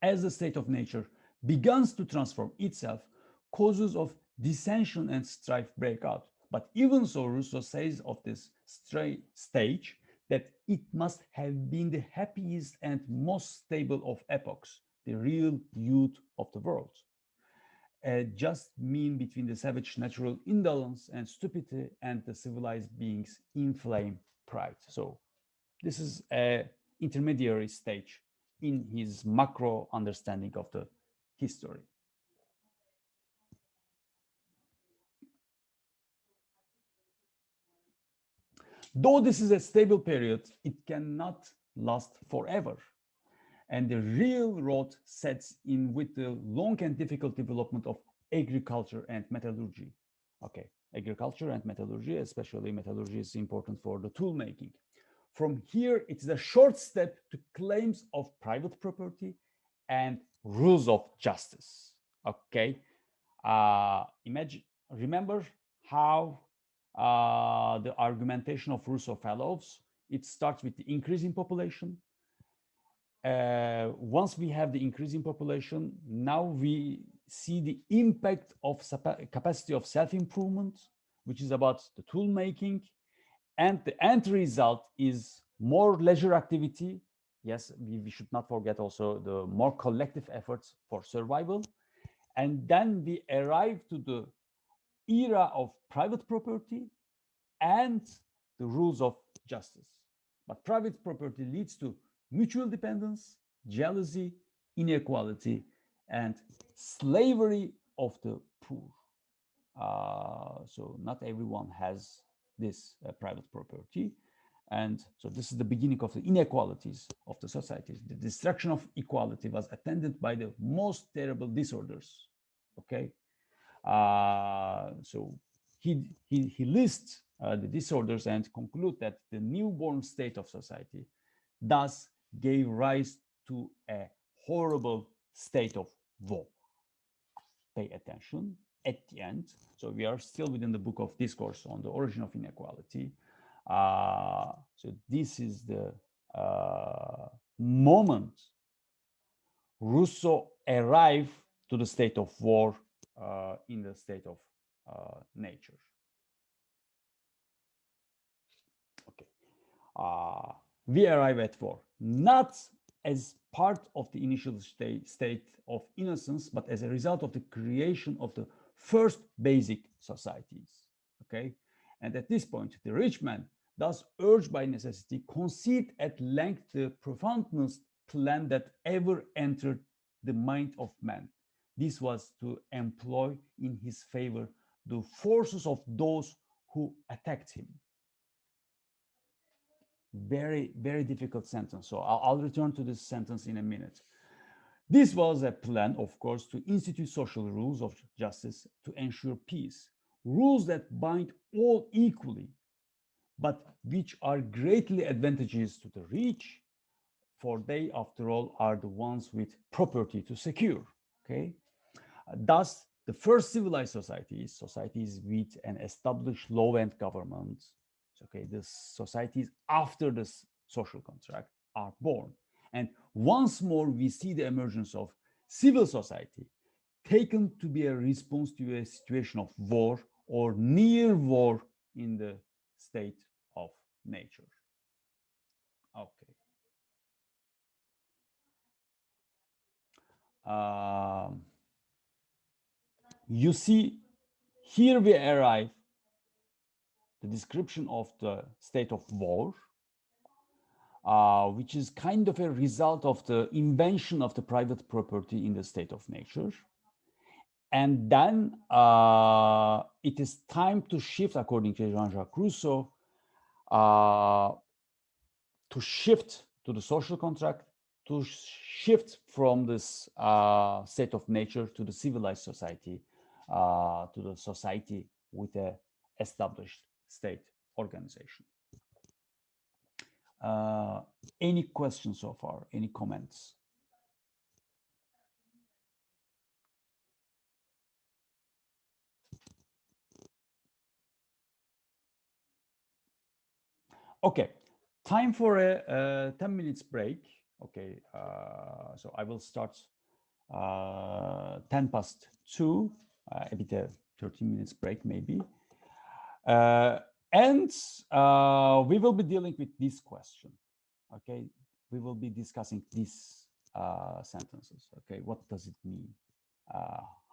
As the state of nature begins to transform itself, causes of dissension and strife break out. But even so, Rousseau says of this stage that it must have been the happiest and most stable of epochs, the real youth of the world. A just mean between the savage natural indolence and stupidity and the civilized beings inflame pride. So this is a intermediary stage in his macro understanding of the history. Though this is a stable period, it cannot last forever. And the real road sets in with the long and difficult development of agriculture and metallurgy. Okay, agriculture and metallurgy, especially metallurgy, is important for the tool making. From here, it is a short step to claims of private property and rules of justice. Okay, remember how the argumentation of Rousseau follows. It starts with the increasing population. Once we have the increasing population, now we see the impact of capacity of self-improvement, which is about the tool making, and the end result is more leisure activity. Yes, we should not forget also the more collective efforts for survival. And then we arrive to the era of private property and the rules of justice. But private property leads to mutual dependence, jealousy, inequality, and slavery of the poor. So not everyone has this private property. And so this is the beginning of the inequalities of the societies. The destruction of equality was attended by the most terrible disorders. Okay, so he lists the disorders and conclude that the newborn state of society thus gave rise to a horrible state of war. Pay attention at the end. So we are still within the book of discourse on the origin of inequality. So this is the moment Rousseau arrived to the state of war in the state of nature. Okay, we arrive at war not as part of the initial state of innocence, but as a result of the creation of the first basic societies. Okay, and at this point, the rich man, thus urged by necessity, concede at length the profoundest plan that ever entered the mind of man. This was to employ in his favor the forces of those who attacked him. Very, very difficult sentence. So I'll return to this sentence in a minute. This was a plan, of course, to institute social rules of justice to ensure peace. Rules that bind all equally, but which are greatly advantageous to the rich, for they, after all, are the ones with property to secure. Okay. Thus, the first civilized societies with an established law and government, okay, the societies after the social contract are born. And once more, we see the emergence of civil society taken to be a response to a situation of war or near war in the state of nature. Okay. You see, here we arrive the description of the state of war, which is kind of a result of the invention of the private property in the state of nature. And then it is time to shift, according to Jean-Jacques Rousseau, to shift to the social contract, to shift from this state of nature to the civilized society, to the society with a established state organization. Any questions so far? Any comments? Okay, time for a 10 minutes break. Okay, so I will start 10 past 2, a bit of 13 minutes break maybe. And we will be dealing with this question. Okay, we will be discussing this sentences. Okay, what does it mean?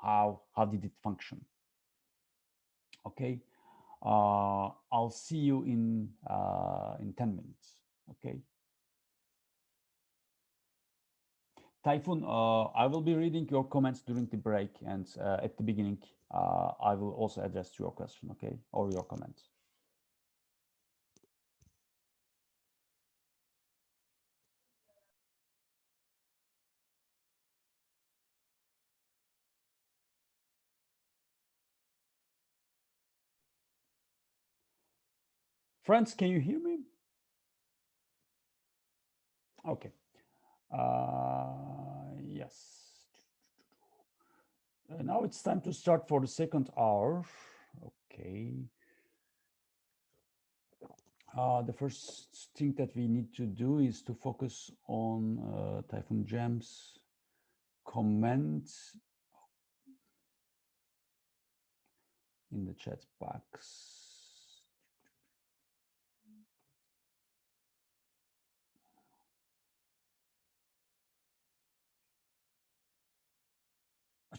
How did it function? Okay, I'll see you in 10 minutes. Okay. Typhoon, I will be reading your comments during the break, and at the beginning, I will also address your question, okay, or your comments. Friends, can you hear me? Okay. Yes. Now it's time to start for the second hour. Okay. The first thing that we need to do is to focus on Typhoon Jam's comments in the chat box.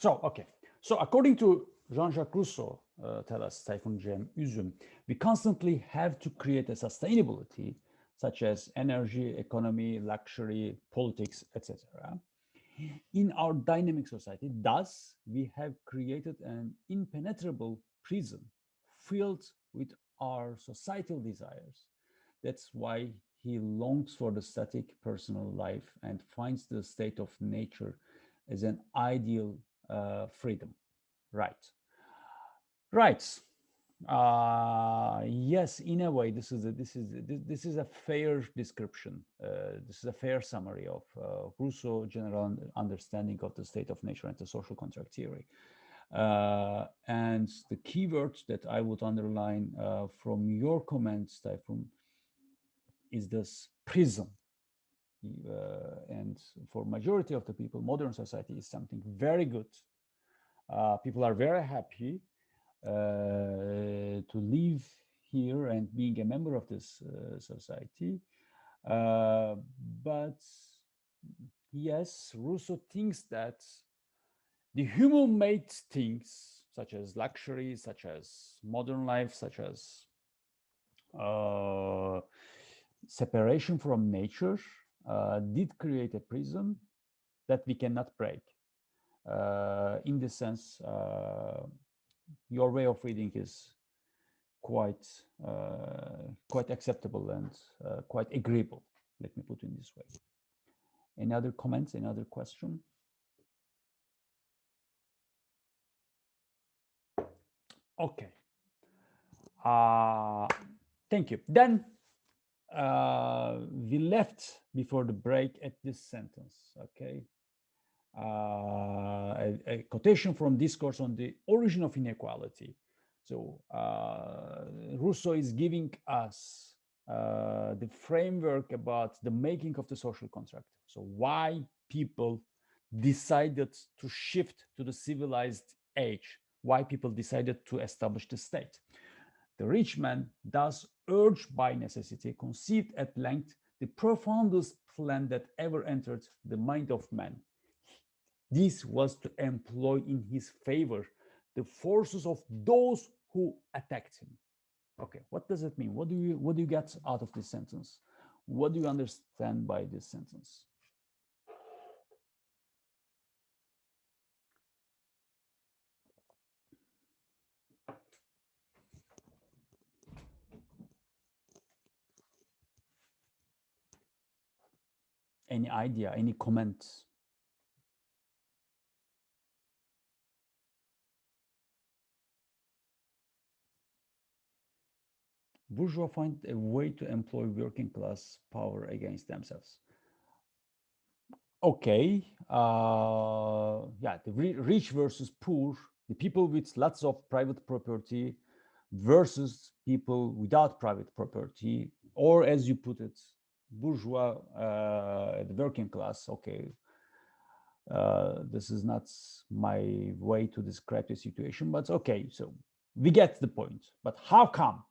So, okay. So according to Jean-Jacques Rousseau, tell us Typhoon Cem Üzüm, we constantly have to create a sustainability such as energy, economy, luxury, politics, etc. In our dynamic society, thus we have created an impenetrable prison filled with our societal desires. That's why he longs for the static personal life and finds the state of nature as an ideal freedom. Right. Right. Yes, in a way, this is a fair description. This is a fair summary of Rousseau's general understanding of the state of nature and the social contract theory. And the keywords that I would underline from your comments, Typhoon, is this prism. And for majority of the people, modern society is something very good. People are very happy to live here and being a member of this society. But yes, Rousseau thinks that the human-made things, such as luxury, such as modern life, such as separation from nature, did create a prison that we cannot break. In this sense, your way of reading is quite acceptable and quite agreeable. Let me put it in this way. Any other comments? Any other question? Okay. Thank you. Then we left before the break at this sentence. Okay. A quotation from Discourse on the Origin of Inequality. So Rousseau is giving us the framework about the making of the social contract. So why people decided to shift to the civilized age, why people decided to establish the state. The rich man, thus urged by necessity, conceived at length the profoundest plan that ever entered the mind of man. This was to employ in his favor the forces of those who attacked him. Okay, what does it mean? What do you get out of this sentence? What do you understand by this sentence? Any idea, any comments? Bourgeois find a way to employ working class power against themselves. Okay, yeah, the rich versus poor, the people with lots of private property versus people without private property, or as you put it, bourgeois, the working class. Okay, this is not my way to describe the situation, but okay, so we get the point. But how come?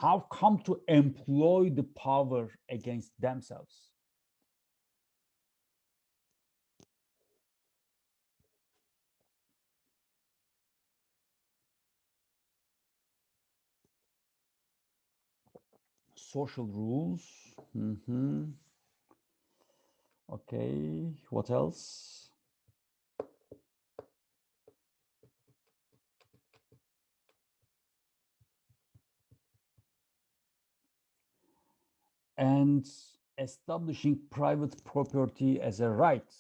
How come to employ the power against themselves? social rules. Okay, what else? And establishing private property as a right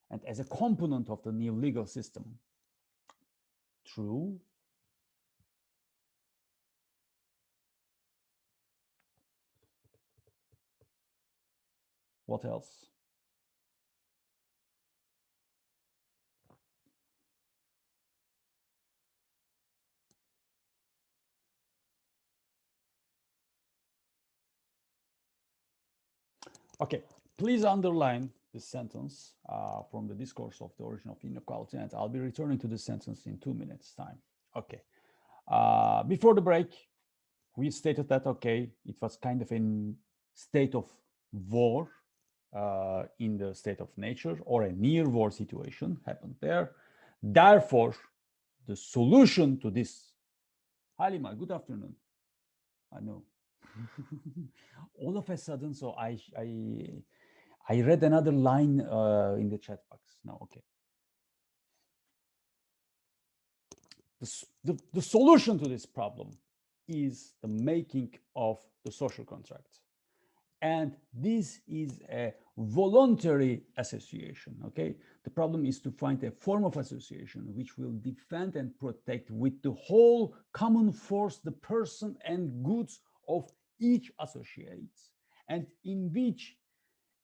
and as a component of the new legal system. True. What else? Okay, please underline this sentence from the discourse of the origin of inequality, and I'll be returning to this sentence in 2 minutes time. Okay, before the break, we stated that, okay, it was kind of a state of war in the state of nature, or a near war situation happened there. Therefore, the solution to this, Halima, good afternoon. I know. All of a sudden, so I read another line in the chat box. No, okay. The solution to this problem is the making of the social contract. And this is a voluntary association, okay? The problem is to find a form of association which will defend and protect with the whole common force the person and goods of each associate, and in which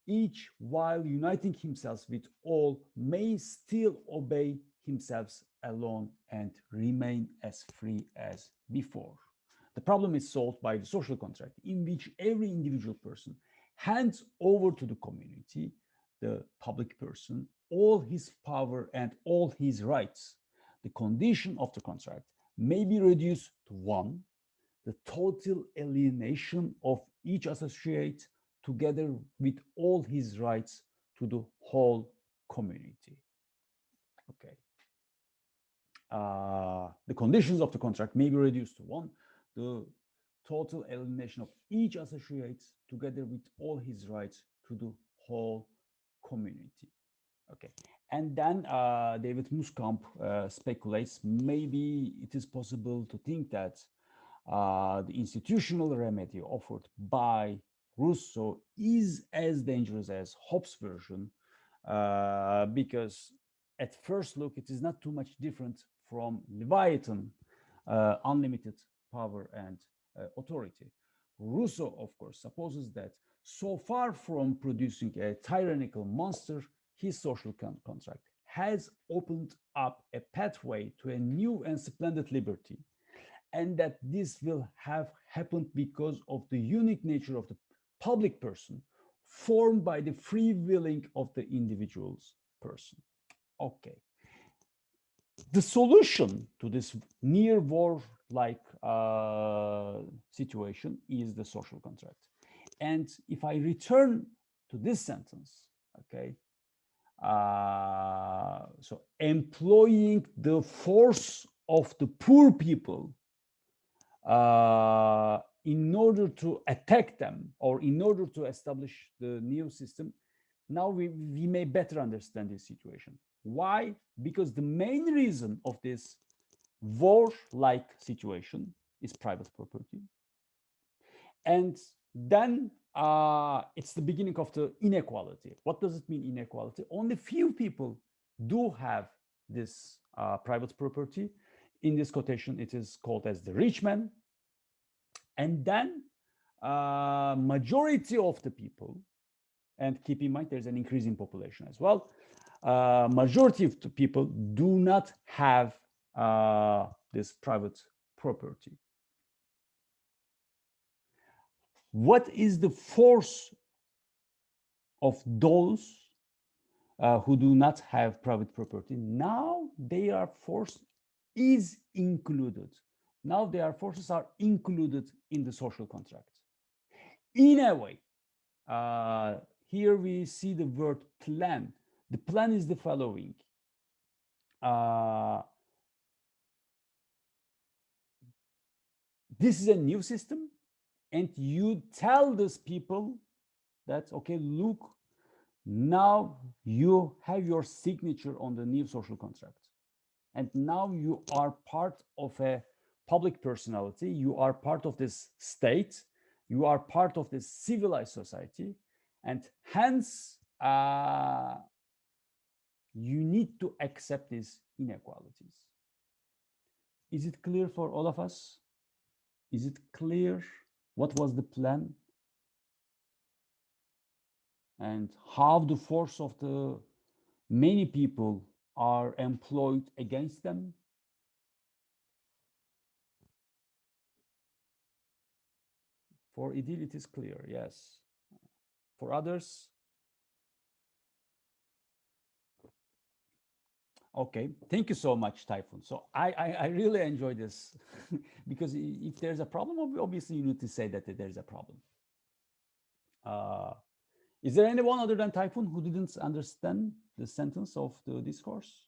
each, while uniting himself with all, may still obey himself alone and remain as free as before. The problem is solved by the social contract, in which every individual person hands over to the community, the public person, all his power and all his rights. The condition of the contract may be reduced to one, the total alienation of each associate together with all his rights to the whole community. Okay. The conditions of the contract may be reduced to one, the total alienation of each associate together with all his rights to the whole community. Okay, and then David Muskamp speculates maybe it is possible to think that the institutional remedy offered by Rousseau is as dangerous as Hobbes' version because at first look it is not too much different from Leviathan, unlimited power and authority. Rousseau, of course, supposes that so far from producing a tyrannical monster, his social contract has opened up a pathway to a new and splendid liberty, and that this will have happened because of the unique nature of the public person formed by the free willing of the individual's person. Okay. The solution to this near war-like situation is the social contract. And if I return to this sentence, okay, so employing the force of the poor people in order to attack them or in order to establish the new system, now we may better understand this situation. Why? Because the main reason of this war-like situation is private property. And then it's the beginning of the inequality. What does it mean, inequality? Only few people do have this private property. In this quotation, it is called as the rich man. And then majority of the people, and keep in mind there's an increase in population as well, majority of the people do not have this private property. What is the force of those who do not have private property? Now their force is included. Now their forces are included in the social contract. In a way, here we see the word plan. The plan is the following. This is a new system, and you tell these people that, okay, look, now you have your signature on the new social contract. And now you are part of a public personality. You are part of this state. You are part of this civilized society. And hence, you need to accept these inequalities. Is it clear for all of us? Is it clear what was the plan and how the force of the many people are employed against them? For Idil, it is clear, yes. For others, okay. Thank you so much, Typhoon. So I really enjoy this because if there's a problem, obviously you need to say that there's a problem. Is there anyone other than Typhoon who didn't understand the sentence of the discourse?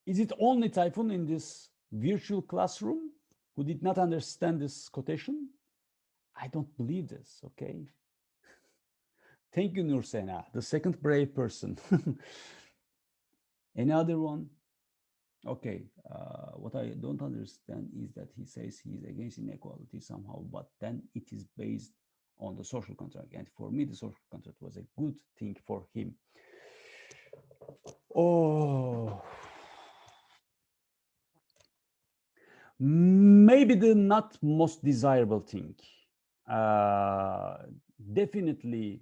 Is it only Typhoon in this virtual classroom who did not understand this quotation? I don't believe this, okay? Thank you, Nursena, the second brave person. Any other one? Okay, what I don't understand is that he says he's against inequality somehow, but then it is based on the social contract. And for me, the social contract was a good thing for him. Oh, maybe the not most desirable thing. Definitely,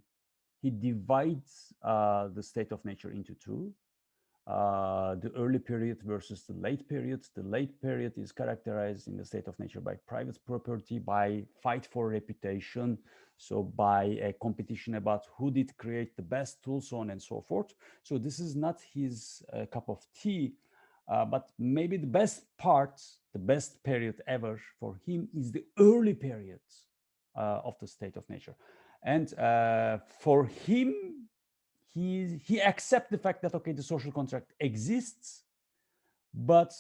he divides the state of nature into two. The early period versus the late period. The late period is characterized in the state of nature by private property, by fight for reputation, so by a competition about who did create the best tool, so on and so forth. So this is not his cup of tea, but maybe the best part, the best period ever for him is the early period of the state of nature. And for him, he accepts the fact that, okay, the social contract exists, but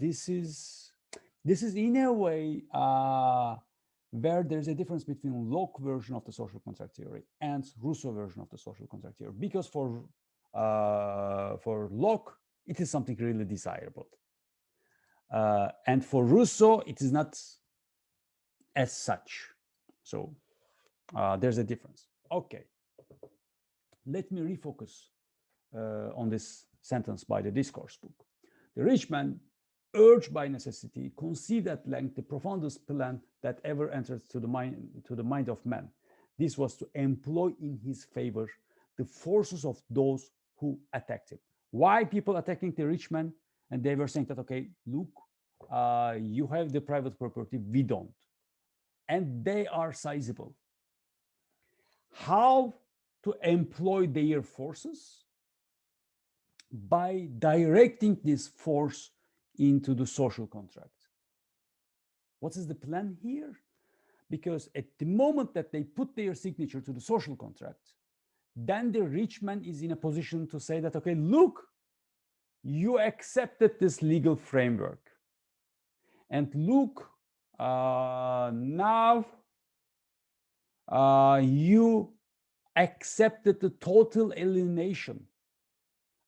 this is in a way where there's a difference between Locke version of the social contract theory and Rousseau version of the social contract theory, because for Locke it is something really desirable, and for Rousseau it is not as such. So there's a difference. Okay, let me refocus on this sentence by the discourse book. The rich man, urged by necessity, conceived at length the profoundest plan that ever entered to the mind of man. This was to employ in his favor the forces of those who attacked him. Why people attacking the rich man? And they were saying that, okay, look, you have the private property, we don't. And they are sizable. How to employ their forces? By directing this force into the social contract. What is the plan here? Because at the moment that they put their signature to the social contract, then the rich man is in a position to say that, okay, look, you accepted this legal framework. And look, now you accepted the total alienation.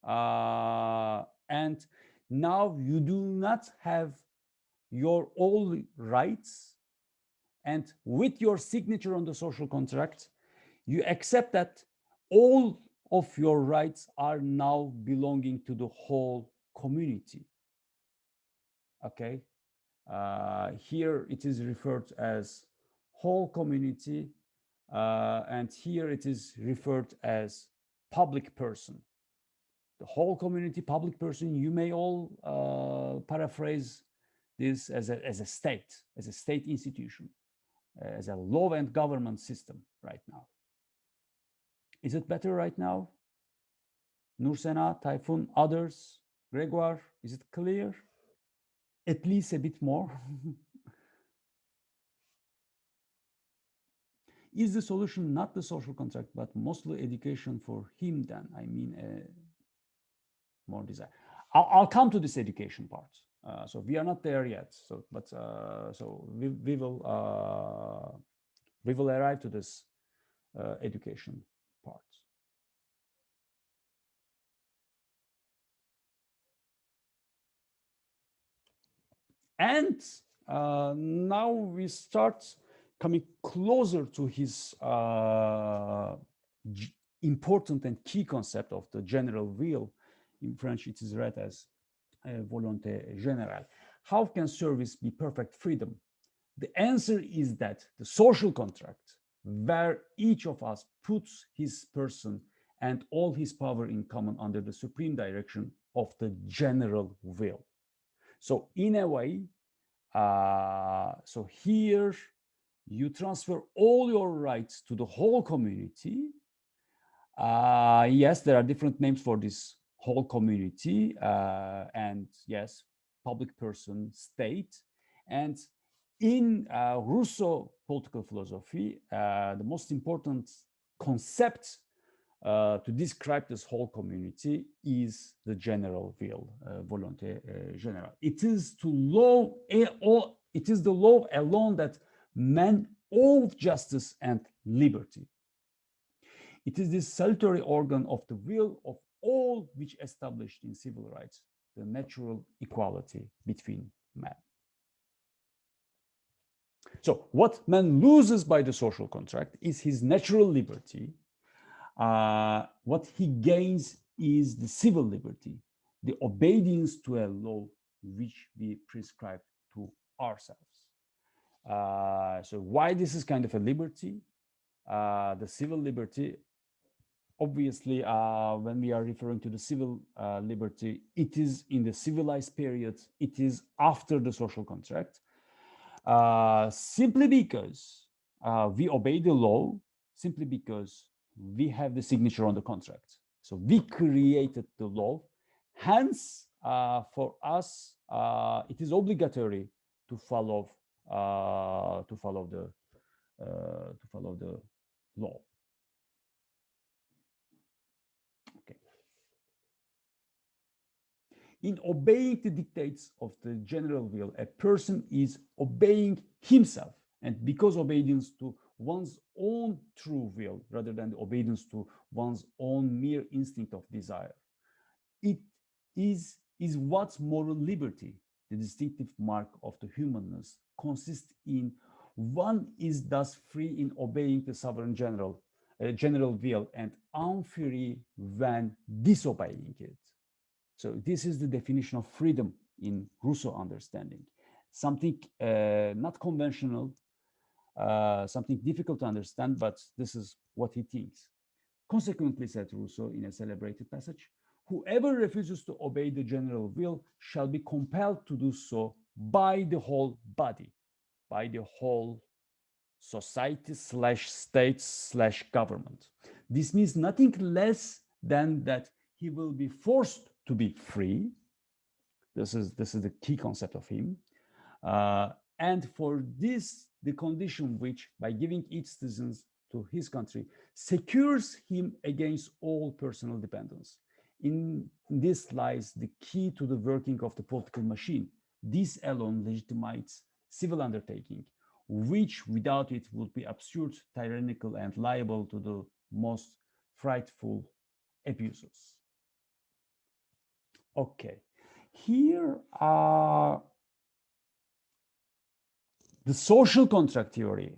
And now you do not have your all rights, and with your signature on the social contract, you accept that all of your rights are now belonging to the whole community. Okay, here it is referred as whole community, and here it is referred as public person. The whole community, public person, you may all paraphrase this as a state institution, as a law and government system right now. Is it better right now? Nursena, Typhoon, others, Gregoire, is it clear? At least a bit more. Is the solution not the social contract, but mostly education for him then? I mean, more desire. I'll come to this education part. So we are not there yet. So, but so we will arrive to this education part. And now we start coming closer to his important and key concept of the general will. In French, it is read as volonté générale. How can service be perfect freedom? The answer is that the social contract, where each of us puts his person and all his power in common under the supreme direction of the general will. So in a way, so here you transfer all your rights to the whole community. Yes, there are different names for this whole community, and yes, public person, state. And in Rousseau political philosophy, the most important concept to describe this whole community is the general will, volonté générale. It is the law alone that man all justice and liberty. It is this salutary organ of the will of all which established in civil rights the natural equality between men. So what man loses by the social contract is his natural liberty. What he gains is the civil liberty, the obedience to a law which we prescribe to ourselves. So why this is kind of a liberty? The civil liberty, obviously, when we are referring to the civil liberty, it is in the civilized period, it is after the social contract, simply because we obey the law, simply because we have the signature on the contract. So we created the law. Hence, for us, it is obligatory to follow the law. Okay. In obeying the dictates of the general will, a person is obeying himself, and because obedience to one's own true will rather than the obedience to one's own mere instinct of desire, it is what moral liberty, the distinctive mark of the humanness, consists in. One is thus free in obeying the sovereign general will and unfree when disobeying it. So this is the definition of freedom in Rousseau understanding. Something not conventional, something difficult to understand, but this is what he thinks. Consequently, said Rousseau in a celebrated passage, whoever refuses to obey the general will shall be compelled to do so by the whole body, by the whole society / state / government. This means nothing less than that he will be forced to be free. This is the key concept of him. And for this, the condition which, by giving each citizen to his country, secures him against all personal dependence. In this lies the key to the working of the political machine. This alone legitimates civil undertaking, which without it would be absurd, tyrannical, and liable to the most frightful abuses. Okay, here the social contract theory,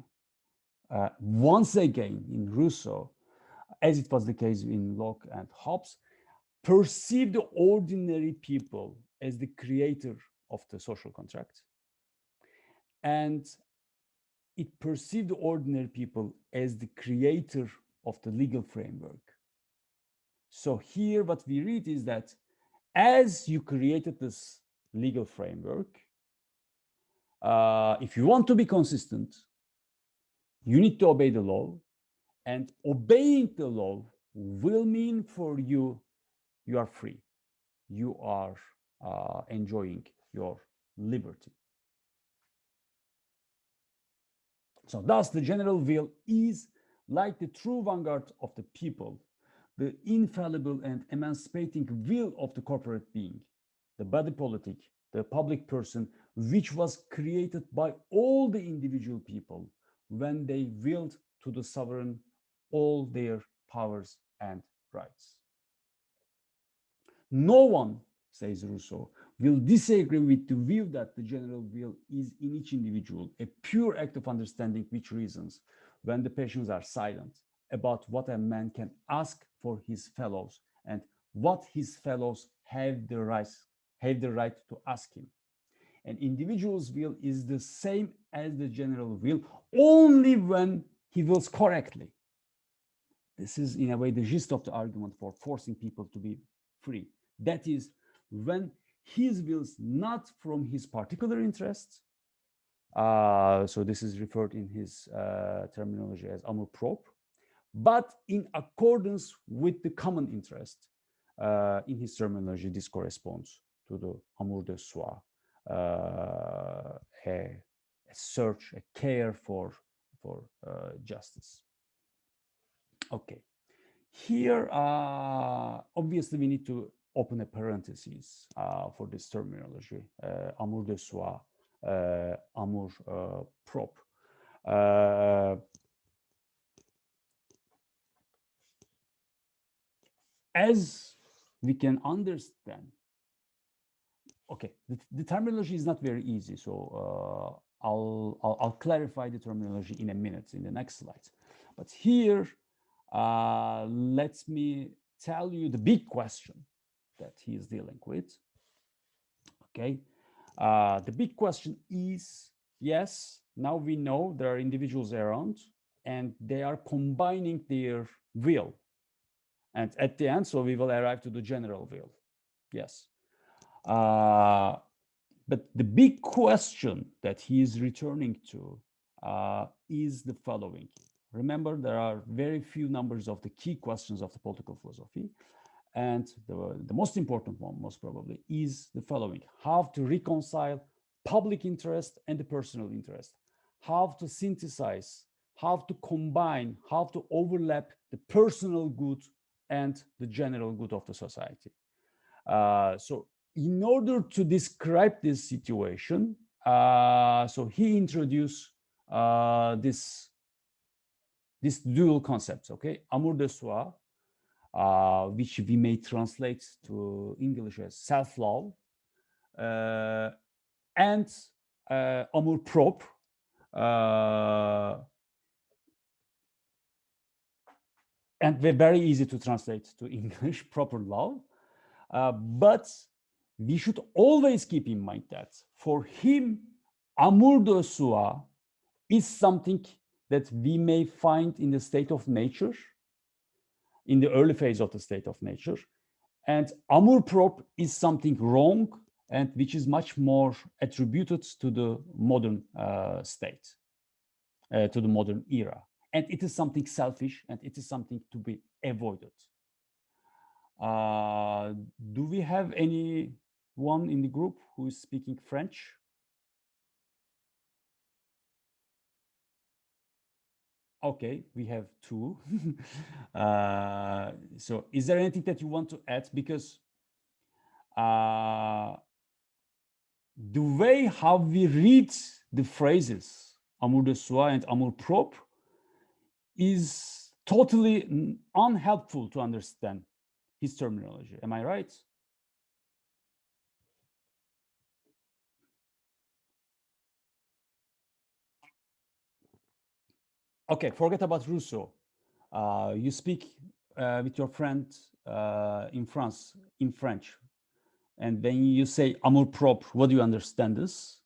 once again in Rousseau, as it was the case in Locke and Hobbes, perceived the ordinary people as the creator of the social contract. And it perceived the ordinary people as the creator of the legal framework. So here what we read is that as you created this legal framework, if you want to be consistent, you need to obey the law, and obeying the law will mean for you, you are free. You are enjoying your liberty. So thus the general will is like the true vanguard of the people, the infallible and emancipating will of the corporate being, the body politic, the public person, which was created by all the individual people when they willed to the sovereign all their powers and rights. No one, says Rousseau, will disagree with the view that the general will is in each individual a pure act of understanding which reasons when the passions are silent about what a man can ask for his fellows and what his fellows have the right to ask him. An individual's will is the same as the general will only when he wills correctly. This is, in a way, the gist of the argument for forcing people to be free. That is, when his wills not from his particular interests, so this is referred in his terminology as amour propre, but in accordance with the common interest. In his terminology, this corresponds to the amour de soi, a search, a care for justice. Okay, here obviously we need to open a parenthesis for this terminology, amour de soi, amour propre. As we can understand, okay, the terminology is not very easy, so I'll clarify the terminology in a minute in the next slides. But here, let me tell you the big question that he is dealing with. Okay, the big question is, yes, now we know there are individuals around and they are combining their will. And at the end, so we will arrive to the general will. Yes. But the big question that he is returning to is the following. Remember, there are very few numbers of the key questions of the political philosophy. And the most important one, most probably, is the following: how to reconcile public interest and the personal interest, how to synthesize, how to combine, how to overlap the personal good and the general good of the society. So in order to describe this situation, so he introduced this dual concepts, okay? Amour de soi, which we may translate to English as self-love, and amour propre, and they're very easy to translate to English, proper love. But we should always keep in mind that for him, amour de soi is something that we may find in the state of nature, in the early phase of the state of nature. And amour propre is something wrong and which is much more attributed to the modern state, to the modern era. And it is something selfish and it is something to be avoided. Do we have anyone in the group who is speaking French? Okay, we have two. So is there anything that you want to add? Because the way how we read the phrases amour de soi and amour propre is totally unhelpful to understand his terminology. Am I right? Okay, forget about Rousseau. You speak with your friend in France in French, and when you say amour propre, what do you understand this?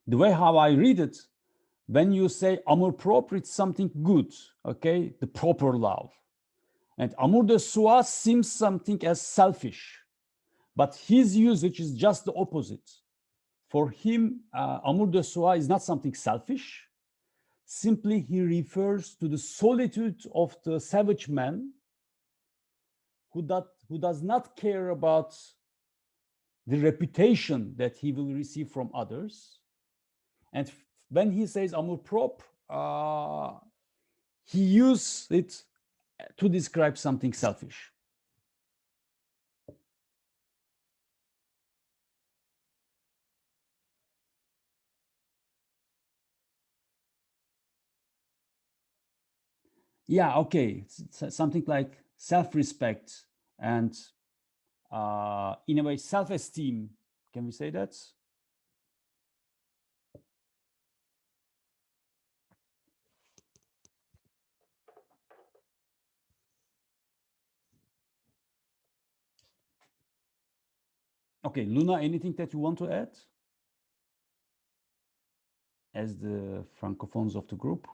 The way how I read it, when you say amour propre, it's something good, okay? The proper love. And amour de soi seems something as selfish, but his usage is just the opposite. For him, amour de soi is not something selfish. Simply, he refers to the solitude of the savage man who does not care about the reputation that he will receive from others. And when he says amour propre, he uses it to describe something selfish. Yeah, okay, something like self-respect and in a way self-esteem. Can we say that? Okay, Luna, anything that you want to add as the francophones of the group?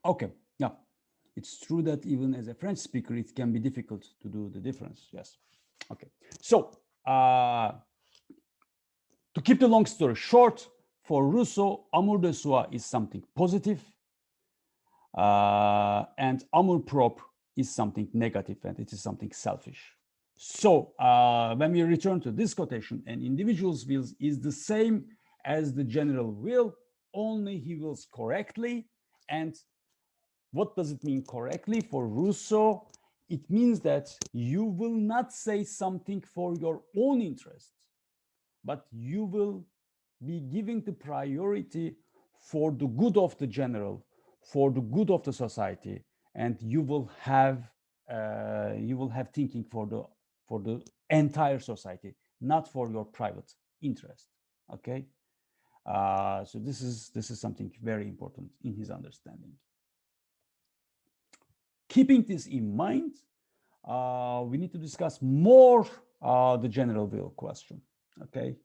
Okay, yeah, it's true that even as a French speaker, it can be difficult to do the difference. Yes. Okay, so to keep the long story short, for Rousseau, amour de soi is something positive, and amour propre is something negative, and it is something selfish. So when we return to this quotation, an individual's will is the same as the general will, only he wills correctly. And what does it mean correctly for Rousseau? It means that you will not say something for your own interest, but you will be giving the priority for the good of the general, for the good of the society, and you will have thinking for the entire society, not for your private interest. Okay, so this is something very important in his understanding. Keeping this in mind, we need to discuss more the general will question. Okay,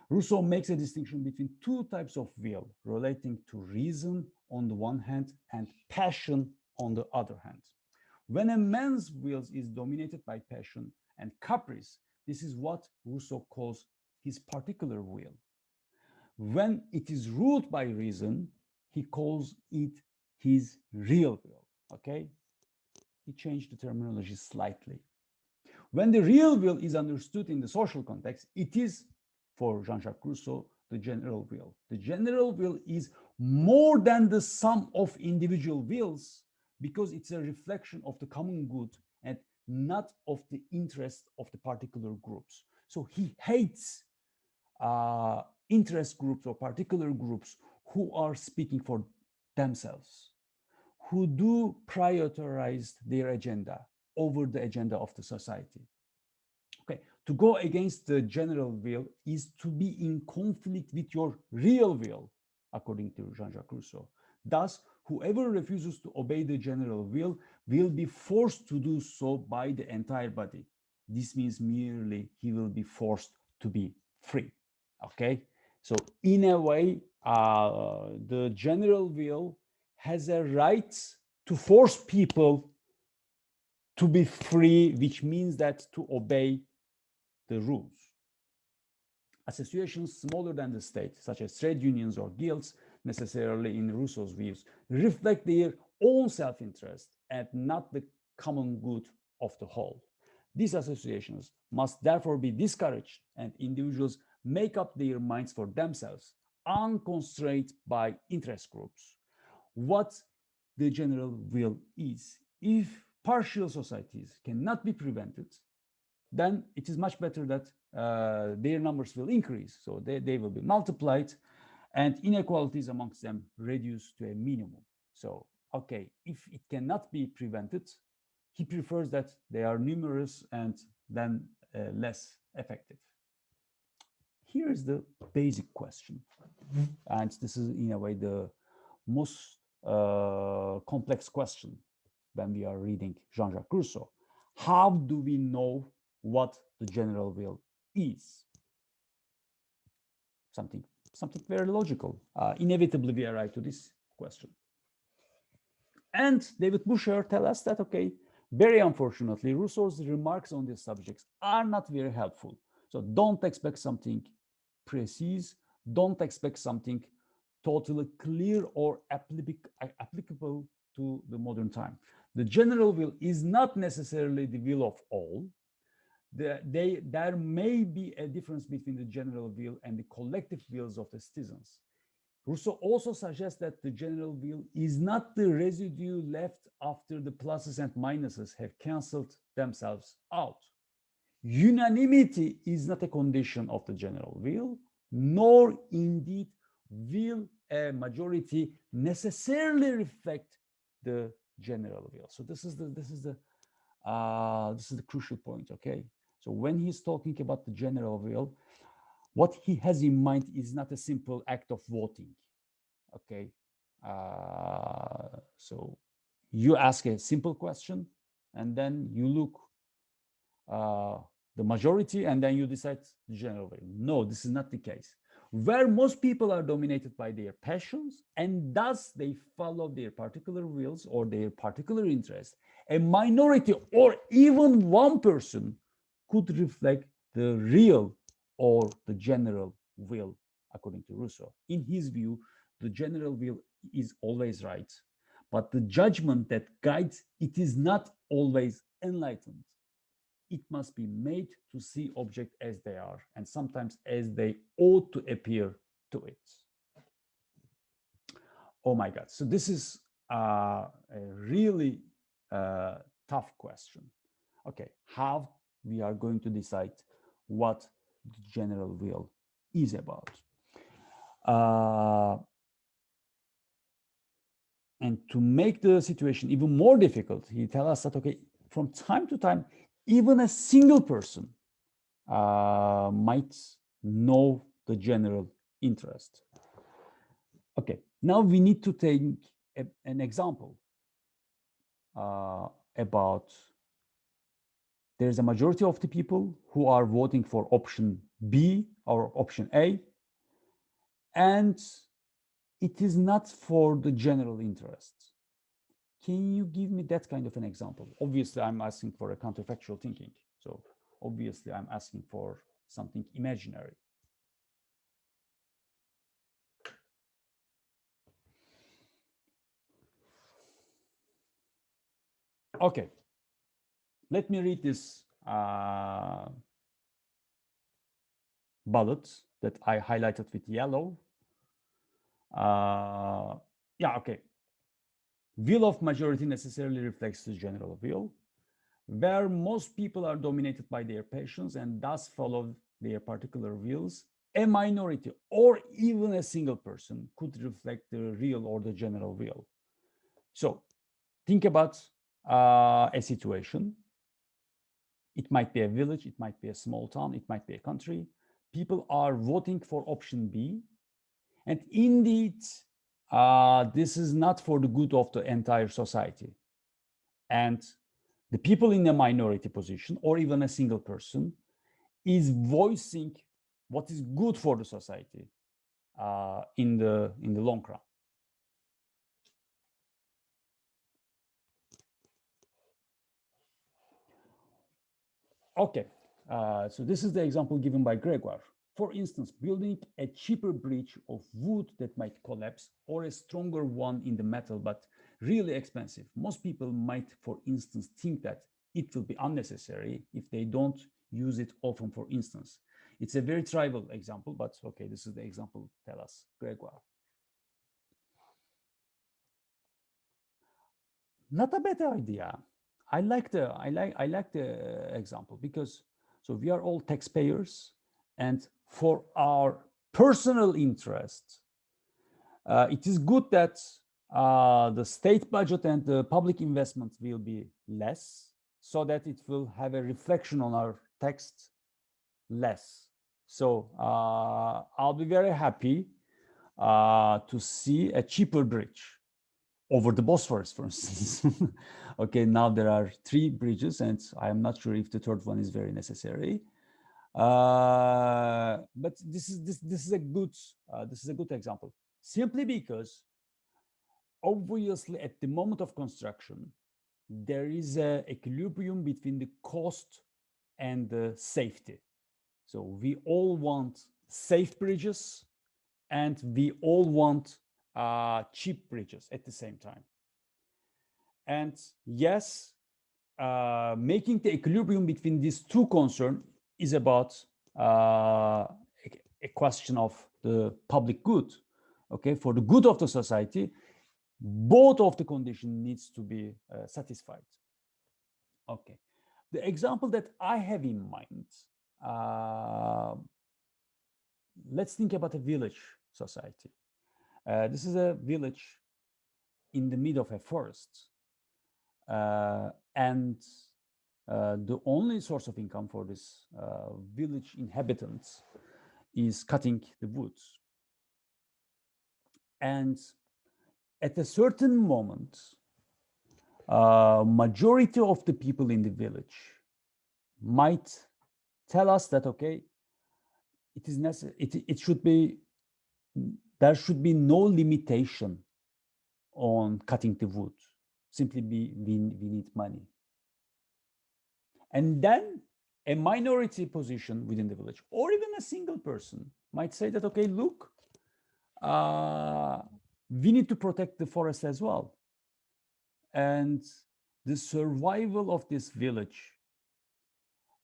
Rousseau makes a distinction between two types of will relating to reason on the one hand and passion on the other hand. When a man's will is dominated by passion and caprice, this is what Rousseau calls his particular will. When it is ruled by reason, he calls it his real will. Okay, he changed the terminology slightly. When the real will is understood in the social context, it is, for Jean-Jacques Rousseau, the general will. The general will is more than the sum of individual wills because it's a reflection of the common good and not of the interest of the particular groups. So he hates interest groups or particular groups who are speaking for themselves, who do prioritize their agenda over the agenda of the society. Okay, to go against the general will is to be in conflict with your real will, according to Jean-Jacques Rousseau. Thus, whoever refuses to obey the general will be forced to do so by the entire body. This means merely he will be forced to be free. Okay, so in a way, the general will has a right to force people to be free, which means that to obey the rules. Associations smaller than the state, such as trade unions or guilds, necessarily in Rousseau's views, reflect their own self-interest and not the common good of the whole. These associations must therefore be discouraged and individuals make up their minds for themselves, unconstrained by interest groups. What the general will is. If partial societies cannot be prevented, then it is much better that their numbers will increase. So they will be multiplied and inequalities amongst them reduced to a minimum. So, okay, if it cannot be prevented, he prefers that they are numerous and then less effective. Here is the basic question. And this is in a way the most complex question when we are reading Jean-Jacques Rousseau. How do we know what the general will is? Something very logical. Inevitably, we arrive to this question. And David Boucher tells us that, okay, very unfortunately, Rousseau's remarks on these subjects are not very helpful. So don't expect something precise. Don't expect something totally clear or applicable to the modern time. The general will is not necessarily the will of all. There may be a difference between the general will and the collective wills of the citizens. Rousseau also suggests that the general will is not the residue left after the pluses and minuses have cancelled themselves out. Unanimity is not a condition of the general will, nor indeed will a majority necessarily reflect the general will. So this is the crucial point. Okay, so when he's talking about the general will, what he has in mind is not a simple act of voting. Okay, so you ask a simple question and then you look the majority and then you decide the general will. No, this is not the case. Where most people are dominated by their passions and thus they follow their particular wills or their particular interests, a minority or even one person could reflect the real or the general will, according to Rousseau. In his view, the general will is always right, but the judgment that guides it is not always enlightened. It must be made to see objects as they are, and sometimes as they ought to appear to it. Oh my God. So this is a really tough question. Okay, how we are going to decide what the general will is about. And to make the situation even more difficult, he tells us that, okay, from time to time, even a single person might know the general interest. Okay, now we need to take an example about there's a majority of the people who are voting for option B or option A, and it is not for the general interest. Can you give me that kind of an example? Obviously, I'm asking for a counterfactual thinking. So obviously, I'm asking for something imaginary. Okay, let me read this ballot that I highlighted with yellow. Yeah, okay. Will of majority necessarily reflects the general will, where most people are dominated by their passions and thus follow their particular wills. A minority or even a single person could reflect the real or the general will. So think about a situation. It might be a village, it might be a small town, it might be a country. People are voting for option B. And indeed, this is not for the good of the entire society. And the people in a minority position, or even a single person, is voicing what is good for the society in the long run. Okay, so this is the example given by Gregoire. For instance, building a cheaper bridge of wood that might collapse, or a stronger one in the metal, but really expensive. Most people might, for instance, think that it will be unnecessary if they don't use it often, for instance. It's a very trivial example, but okay, this is the example, tell us, Gregoire. Not a bad idea. I like the example because so we are all taxpayers, and for our personal interest, it is good that the state budget and the public investment will be less, so that it will have a reflection on our text less. So I'll be very happy to see a cheaper bridge over the Bosphorus, for instance. Okay, now there are 3 bridges, and I am not sure if the third one is very necessary. But this is a good example, simply because obviously at the moment of construction there is an equilibrium between the cost and the safety. So we all want safe bridges and we all want cheap bridges at the same time. And yes, making the equilibrium between these two concerns is about a question of the public good. Okay, for the good of the society, both of the conditions needs to be satisfied. Okay, the example that I have in mind, let's think about a village society. This is a village in the middle of a forest, and the only source of income for this village inhabitants is cutting the woods. And at a certain moment, majority of the people in the village might tell us that, okay, it is necessary, it should be, there should be no limitation on cutting the wood. Simply we need money. And then a minority position within the village, or even a single person, might say that, okay, look, we need to protect the forest as well. And the survival of this village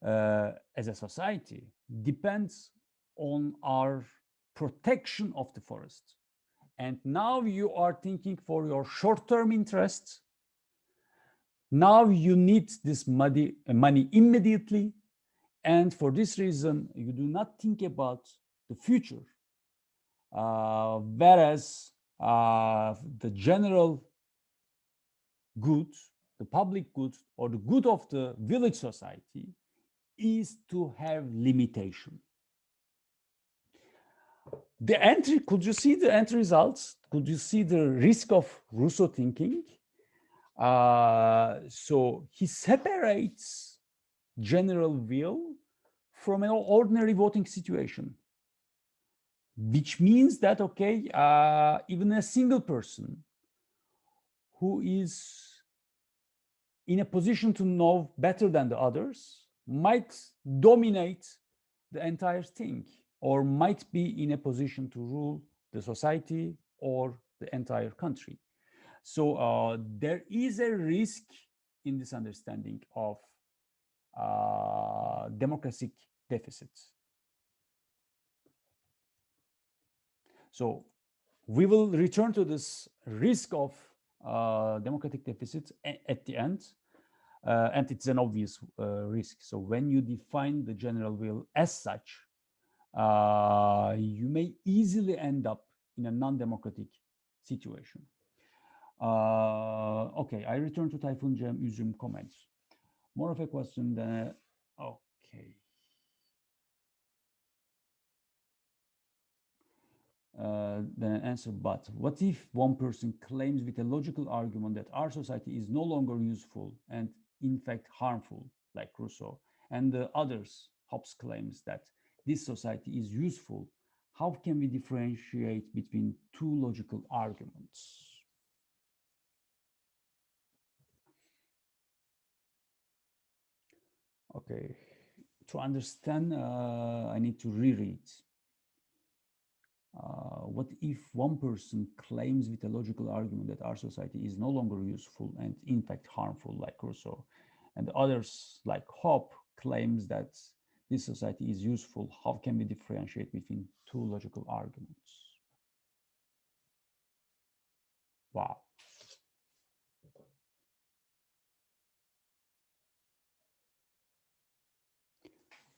as a society depends on our protection of the forest. And now you are thinking for your short-term interests. Now you need this money immediately. And for this reason, you do not think about the future. Whereas the general good, the public good, or the good of the village society is to have limitation. The entry, could you see the end results? Could you see the risk of Rousseau thinking? So he separates general will from an ordinary voting situation, which means that, okay, even a single person who is in a position to know better than the others might dominate the entire thing, or might be in a position to rule the society or the entire country. So there is a risk in this understanding of democratic deficits. So we will return to this risk of democratic deficits at the end, and it's an obvious risk. So when you define the general will as such, you may easily end up in a non-democratic situation. Okay, I return to Tayfun Cem Üzüm comments. More of a question than okay. Than an answer, but what if one person claims with a logical argument that our society is no longer useful and in fact harmful, like Rousseau, and the others, Hobbes claims that this society is useful? How can we differentiate between two logical arguments? Okay, to understand, I need to reread. What if one person claims with a logical argument that our society is no longer useful and in fact harmful, like Rousseau, and others, like Hobbes, claims that this society is useful? How can we differentiate between two logical arguments? Wow.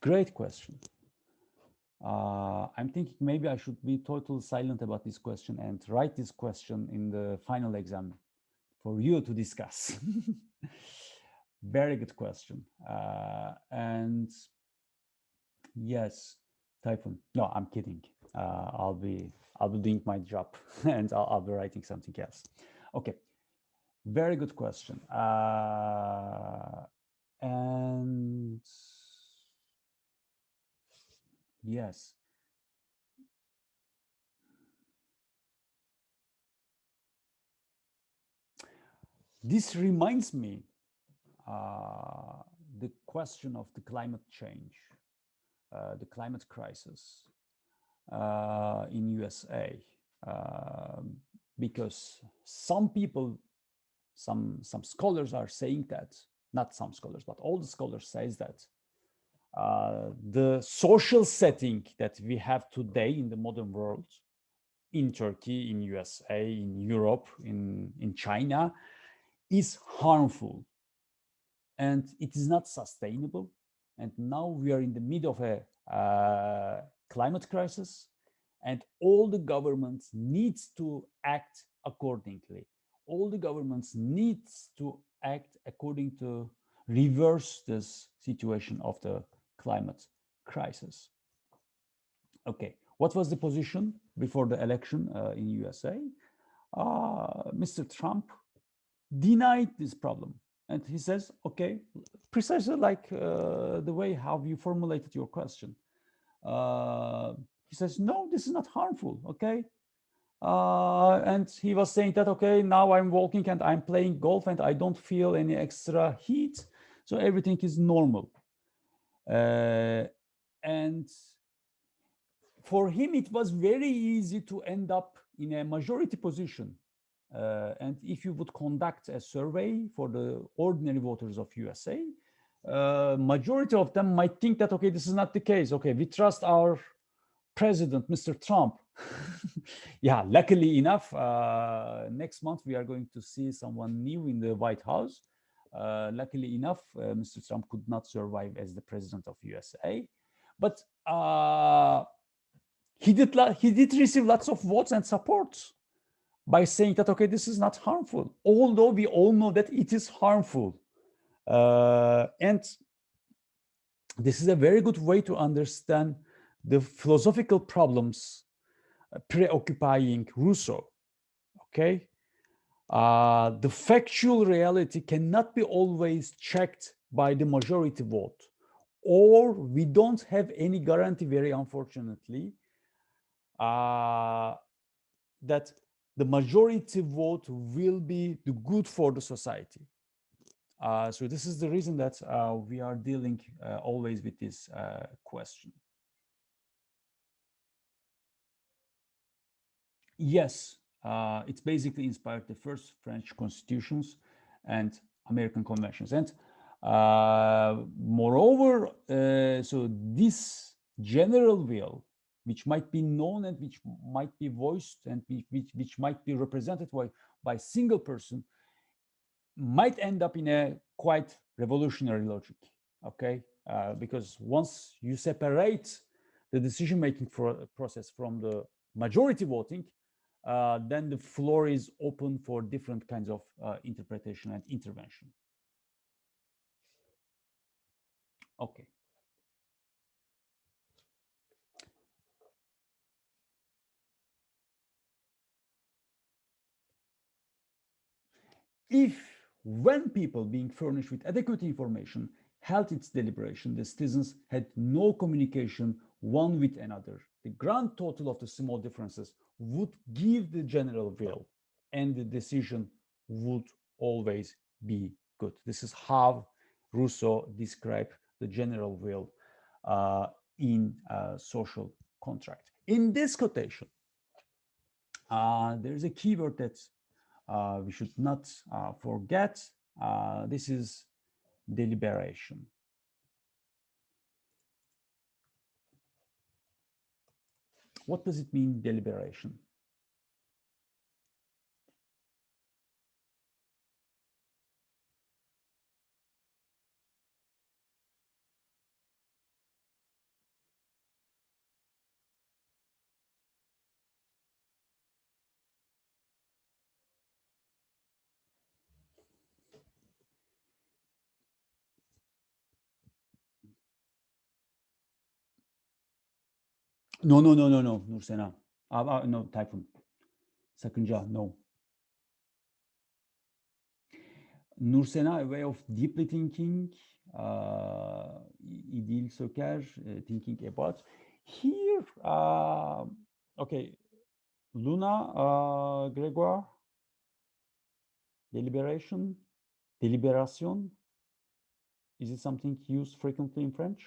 Great question. I'm thinking maybe I should be totally silent about this question and write this question in the final exam for you to discuss. Very good question. And yes, Tayfun. No, I'm kidding. I'll be doing my job and I'll be writing something else. Okay. Very good question. And yes. This reminds me the question of the climate change, the climate crisis. in USA, because some people, some scholars are saying that, not some scholars, but all the scholars says that the social setting that we have today in the modern world, in Turkey, in USA, in Europe, in China, is harmful and it is not sustainable. And now we are in the middle of a climate crisis, and all the governments needs to act accordingly. All the governments needs to act according to reverse this situation of the climate crisis. Okay, what was the position before the election in USA? Mr. Trump denied this problem. And he says, okay, precisely like the way how you formulated your question. He says, no, this is not harmful, okay? And he was saying that, okay, now I'm walking and I'm playing golf and I don't feel any extra heat. So everything is normal. And for him, it was very easy to end up in a majority position. And if you would conduct a survey for the ordinary voters of USA, majority of them might think that, okay, this is not the case. Okay, we trust our president, Mr. Trump. Yeah, luckily enough, next month we are going to see someone new in the White House. Luckily enough, Mr. Trump could not survive as the president of USA. But he did receive lots of votes and support by saying that, okay, this is not harmful, although we all know that it is harmful. And this is a very good way to understand the philosophical problems preoccupying Rousseau, okay? The factual reality cannot be always checked by the majority vote, or we don't have any guarantee, very unfortunately, that the majority vote will be the good for the society. So this is the reason that we are dealing always with this question. Yes, it's basically inspired the first French constitutions and American conventions. And moreover, so this general will, which might be known and which might be voiced and which might be represented by a single person, might end up in a quite revolutionary logic, okay? Because once you separate the decision-making process from the majority voting, then the floor is open for different kinds of interpretation and intervention. Okay. If, when people being furnished with adequate information held its deliberation, the citizens had no communication one with another, the grand total of the small differences would give the general will, and the decision would always be good. This is how Rousseau described the general will in social contract. In this quotation, there is a keyword that we should not forget. This is deliberation. What does it mean, deliberation? No, Nursena. No, Typhoon. Sakınca, no. Nursena, a way of deeply thinking, İdil Söker, thinking about. Here, okay, Luna, Gregoire, deliberation, délibération. Is it something used frequently in French?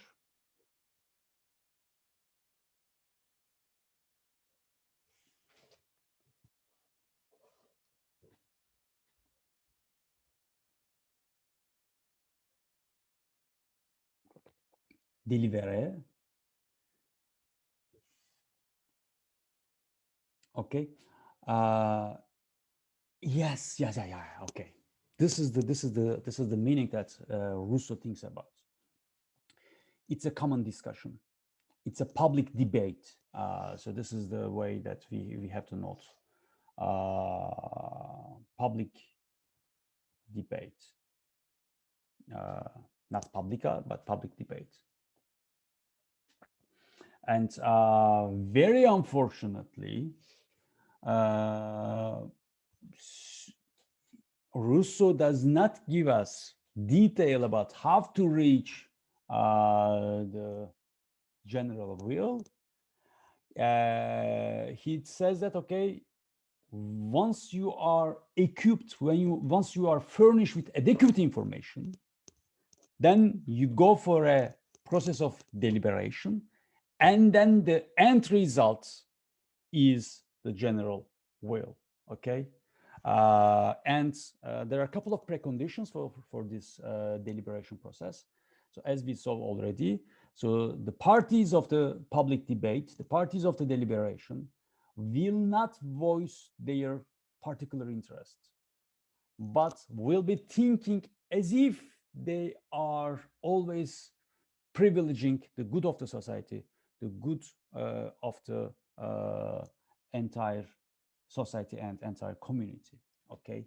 délibérer. Okay. Yes, yes, yeah. Okay. This is the meaning that Rousseau thinks about. It's a common discussion. It's a public debate. So this is the way that we have to note. Public debate. Not publica, but public debate. And very unfortunately, Rousseau does not give us detail about how to reach the general will. He says that, okay, once you are equipped, once you are furnished with adequate information, then you go for a process of deliberation, and then the end result is the general will. Okay. And there are a couple of preconditions for this deliberation process. So as we saw already, so the parties of the public debate, the parties of the deliberation will not voice their particular interest, but will be thinking as if they are always privileging the good of the society, the good of the entire society and entire community. Okay.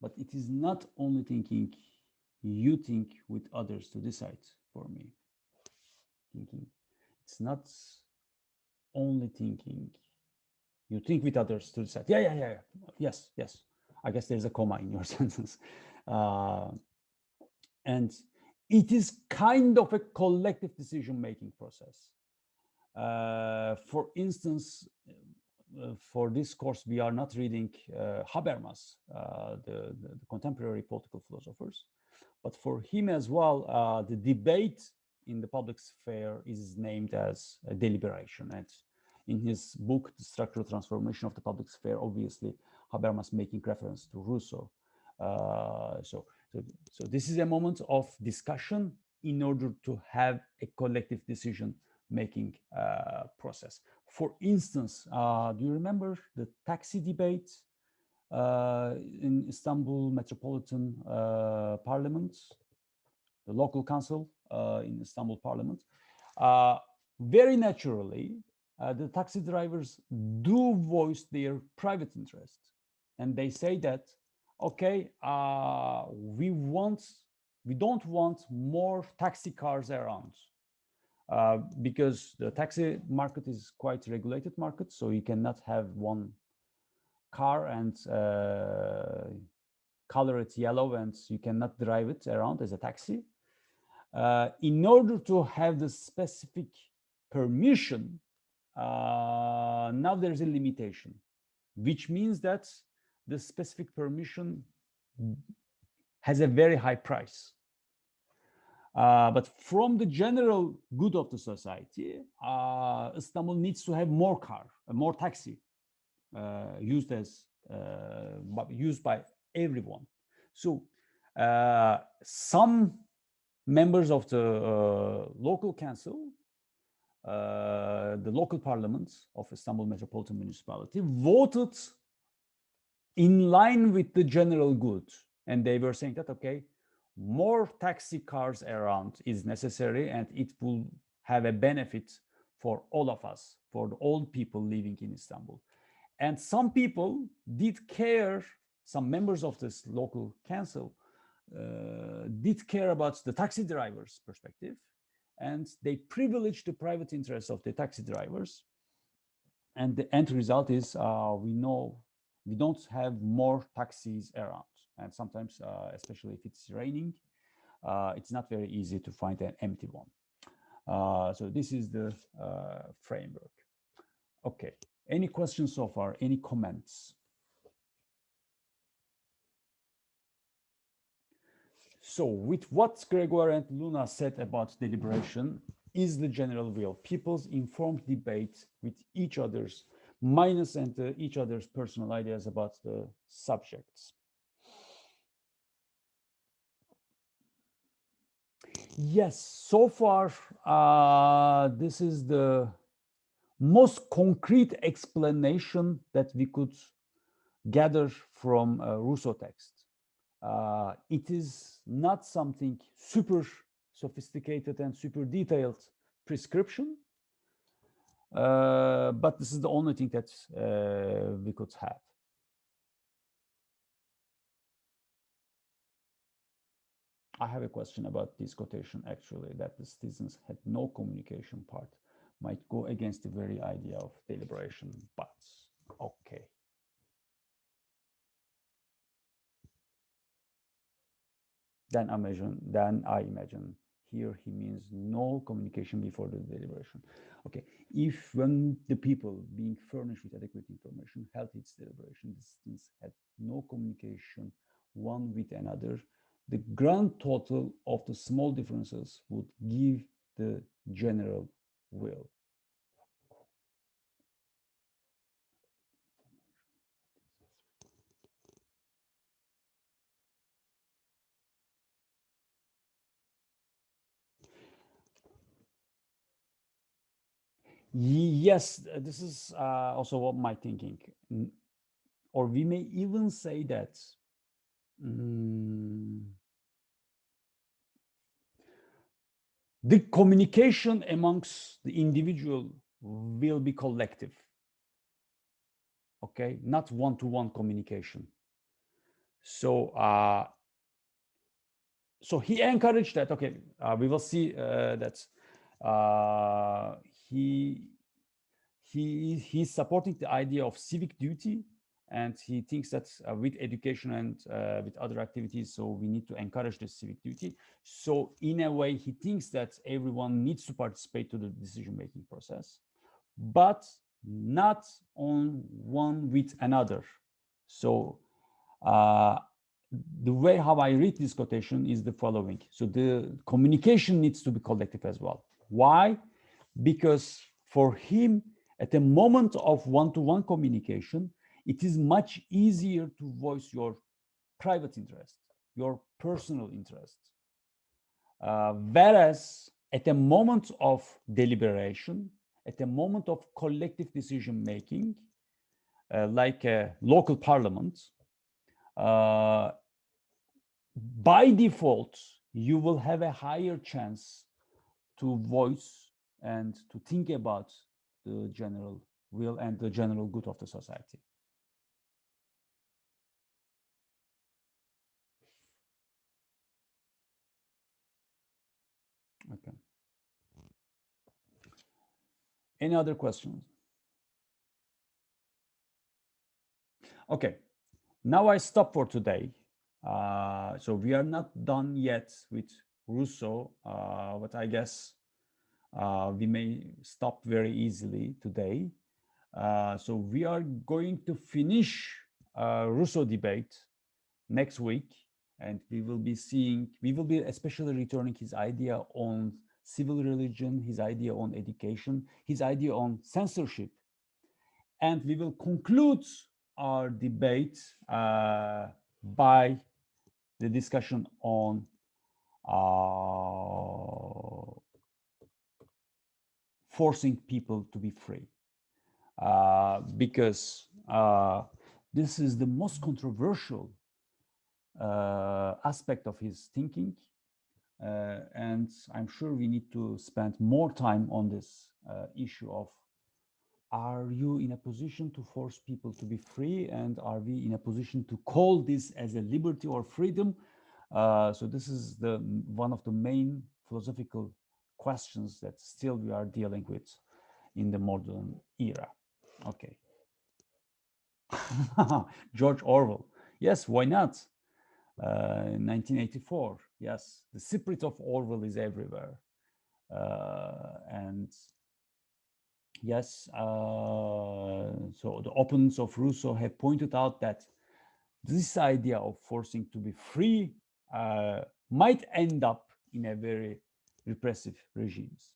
But it is not only thinking, you think with others to decide for me. Thinking, it's not only thinking, you think with others to decide. Yeah. Yes. I guess there's a comma in your sentence. And it is kind of a collective decision-making process. For instance, for this course, we are not reading Habermas, the contemporary political philosophers, but for him as well, the debate in the public sphere is named as a deliberation. And in his book, The Structural Transformation of the Public Sphere, obviously, Habermas making reference to Rousseau. So this is a moment of discussion in order to have a collective decision-making process. For instance, do you remember the taxi debate in Istanbul Metropolitan Parliament, the local council in Istanbul Parliament? Very naturally, the taxi drivers do voice their private interest, and they say that, okay, we don't want more taxi cars around, because the taxi market is quite regulated market, so you cannot have one car and color it yellow and you cannot drive it around as a taxi. In order to have the specific permission, now there's a limitation, which means that the specific permission has a very high price. But from the general good of the society, Istanbul needs to have more taxi used by everyone. So some members of the local council, the local parliament of Istanbul Metropolitan Municipality, voted in line with the general good, and they were saying that, okay, more taxi cars around is necessary, and it will have a benefit for all of us, for the old people living in Istanbul. And some people did care, some members of this local council did care about the taxi drivers' perspective, and they privileged the private interests of the taxi drivers. And the end result is we don't have more taxis around. And sometimes, especially if it's raining, it's not very easy to find an empty one. So this is the framework. Okay, any questions so far? Any comments? So with what Gregoire and Luna said about deliberation is the general will, people's informed debate with each other's minus and each other's personal ideas about the subjects. Yes, so far, this is the most concrete explanation that we could gather from Rousseau text. It is not something super sophisticated and super detailed prescription, but this is the only thing that we could have. I have a question about this quotation, actually, that the citizens had no communication part might go against the very idea of deliberation, but okay. Then I imagine here he means no communication before the deliberation. Okay, if when the people being furnished with adequate information held its deliberation, the citizens had no communication one with another, the grand total of the small differences would give the general will. Yes, this is also what my thinking. Or we may even say that the communication amongst the individual will be collective. Okay, not one-to-one communication. So, so he encouraged that. Okay, we will see that he's supporting the idea of civic duty, and he thinks that with education and with other activities, so we need to encourage the civic duty. So in a way, he thinks that everyone needs to participate to the decision-making process, but not on one with another. So the way how I read this quotation is the following. So the communication needs to be collective as well. Why? Because for him, at the moment of one-to-one communication, it is much easier to voice your private interest, your personal interest. Whereas at the moment of deliberation, at the moment of collective decision-making, like a local parliament, by default, you will have a higher chance to voice and to think about the general will and the general good of the society. Okay. Any other questions? Okay, now I stop for today. So we are not done yet with Rousseau, but I guess we may stop very easily today. So we are going to finish Rousseau debate next week, and we will be especially returning his idea on civil religion, his idea on education, his idea on censorship. And we will conclude our debate by the discussion on forcing people to be free. Because this is the most controversial aspect of his thinking. And I'm sure we need to spend more time on this issue of, are you in a position to force people to be free? And are we in a position to call this as a liberty or freedom? So this is one of the main philosophical questions that still we are dealing with in the modern era. Okay. George Orwell. Yes, why not? 1984. Yes, the spirit of Orwell is everywhere. And yes, so the opponents of Rousseau have pointed out that this idea of forcing to be free might end up in a very repressive regimes.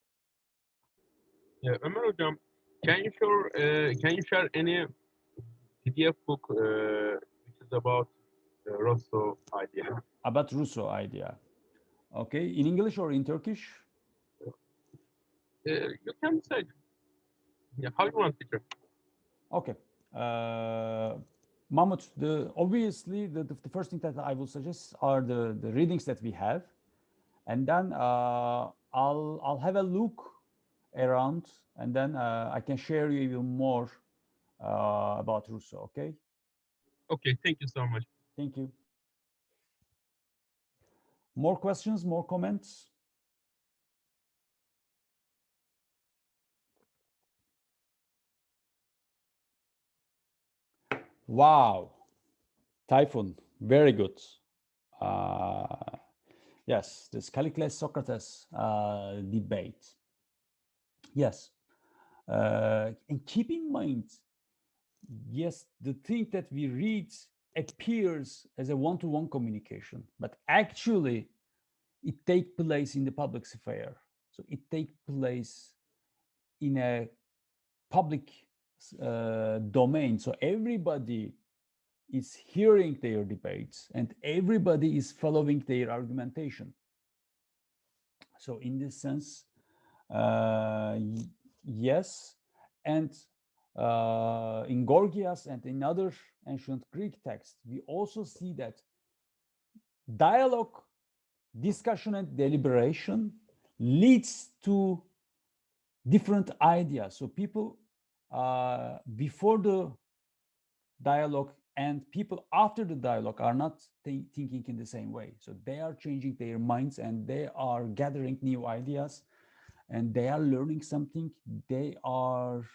Yeah, I'm gonna jump Can you share any PDF book which is about Rousseau idea? About Rousseau idea. Okay, in English or in Turkish? You can say, yeah, how you want, teacher. Okay. Mahmut, obviously the first thing that I will suggest are the readings that we have, and then I'll have a look around, and then I can share you even more about Rousseau. Okay. Okay, thank you so much. Thank you. More questions? More comments? Wow, Typhoon, very good. Yes, this Callicles-Socrates debate. Yes, and keep in mind, yes, the thing that we read appears as a one-to-one communication, but actually it takes place in the public sphere. So it takes place in a public domain. So everybody is hearing their debates and everybody is following their argumentation. So in this sense, yes, and in Gorgias and in other ancient Greek texts, we also see that dialogue, discussion, and deliberation leads to different ideas. So people before the dialogue and people after the dialogue are not thinking in the same way. So they are changing their minds and they are gathering new ideas and they are learning something. They are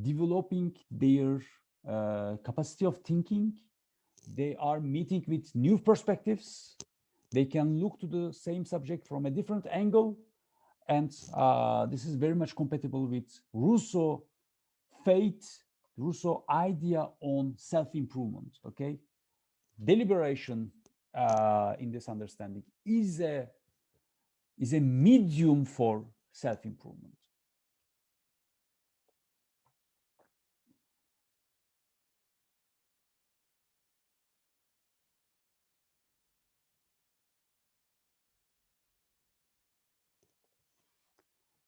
developing their capacity of thinking. They are meeting with new perspectives. They can look to the same subject from a different angle. And this is very much compatible with Rousseau faith, Rousseau idea on self-improvement, okay? Deliberation in this understanding is a medium for self-improvement.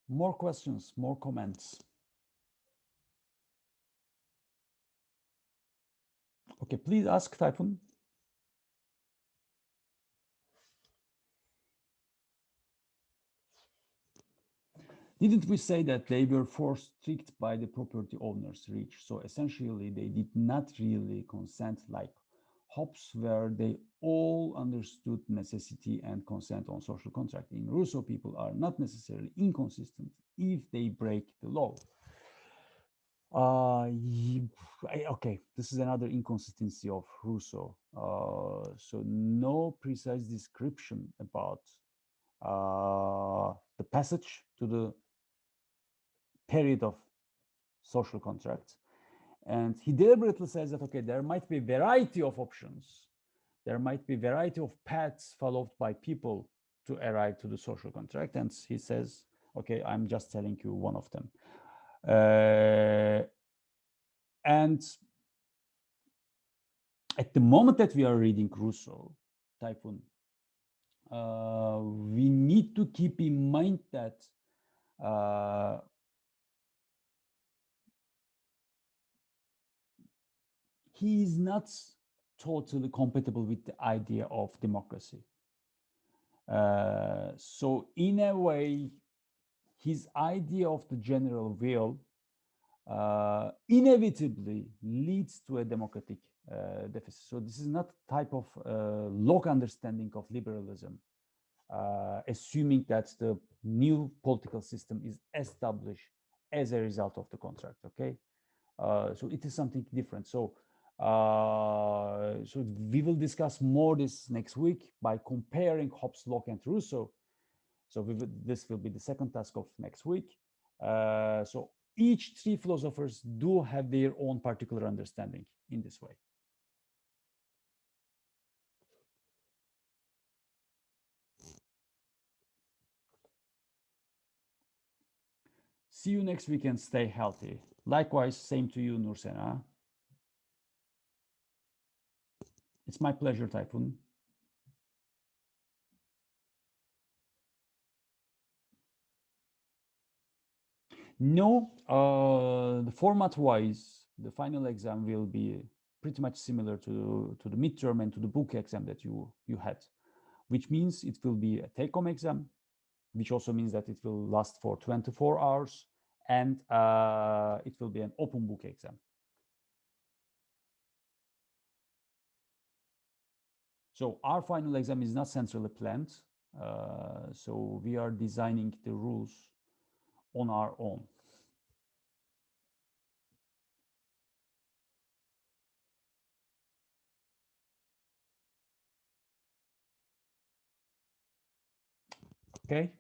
More questions, more comments. Okay, please ask, Typhoon. Didn't we say that they were forced strict by the property owners rich? So essentially, they did not really consent like Hobbes, where they all understood necessity and consent on social contract. In Rousseau, people are not necessarily inconsistent if they break the law. Okay, this is another inconsistency of Rousseau. So no precise description about the passage to the period of social contracts. And he deliberately says that, okay, there might be a variety of options. There might be a variety of paths followed by people to arrive to the social contract. And he says, okay, I'm just telling you one of them. And at the moment that we are reading Rousseau, Typhoon, we need to keep in mind that he is not totally compatible with the idea of democracy. So in a way, his idea of the general will inevitably leads to a democratic deficit. So this is not type of Locke understanding of liberalism, assuming that the new political system is established as a result of the contract, okay? So it is something different. So so we will discuss more this next week by comparing Hobbes, Locke, and Rousseau. So this will be the second task of next week. So each three philosophers do have their own particular understanding in this way. See you next week and stay healthy. Likewise, same to you, Nursena. It's my pleasure, Typhoon. No, the format-wise, the final exam will be pretty much similar to the midterm and to the book exam that you had, which means it will be a take-home exam, which also means that it will last for 24 hours, and it will be an open book exam. So our final exam is not centrally planned. So we are designing the rules on our own. Okay.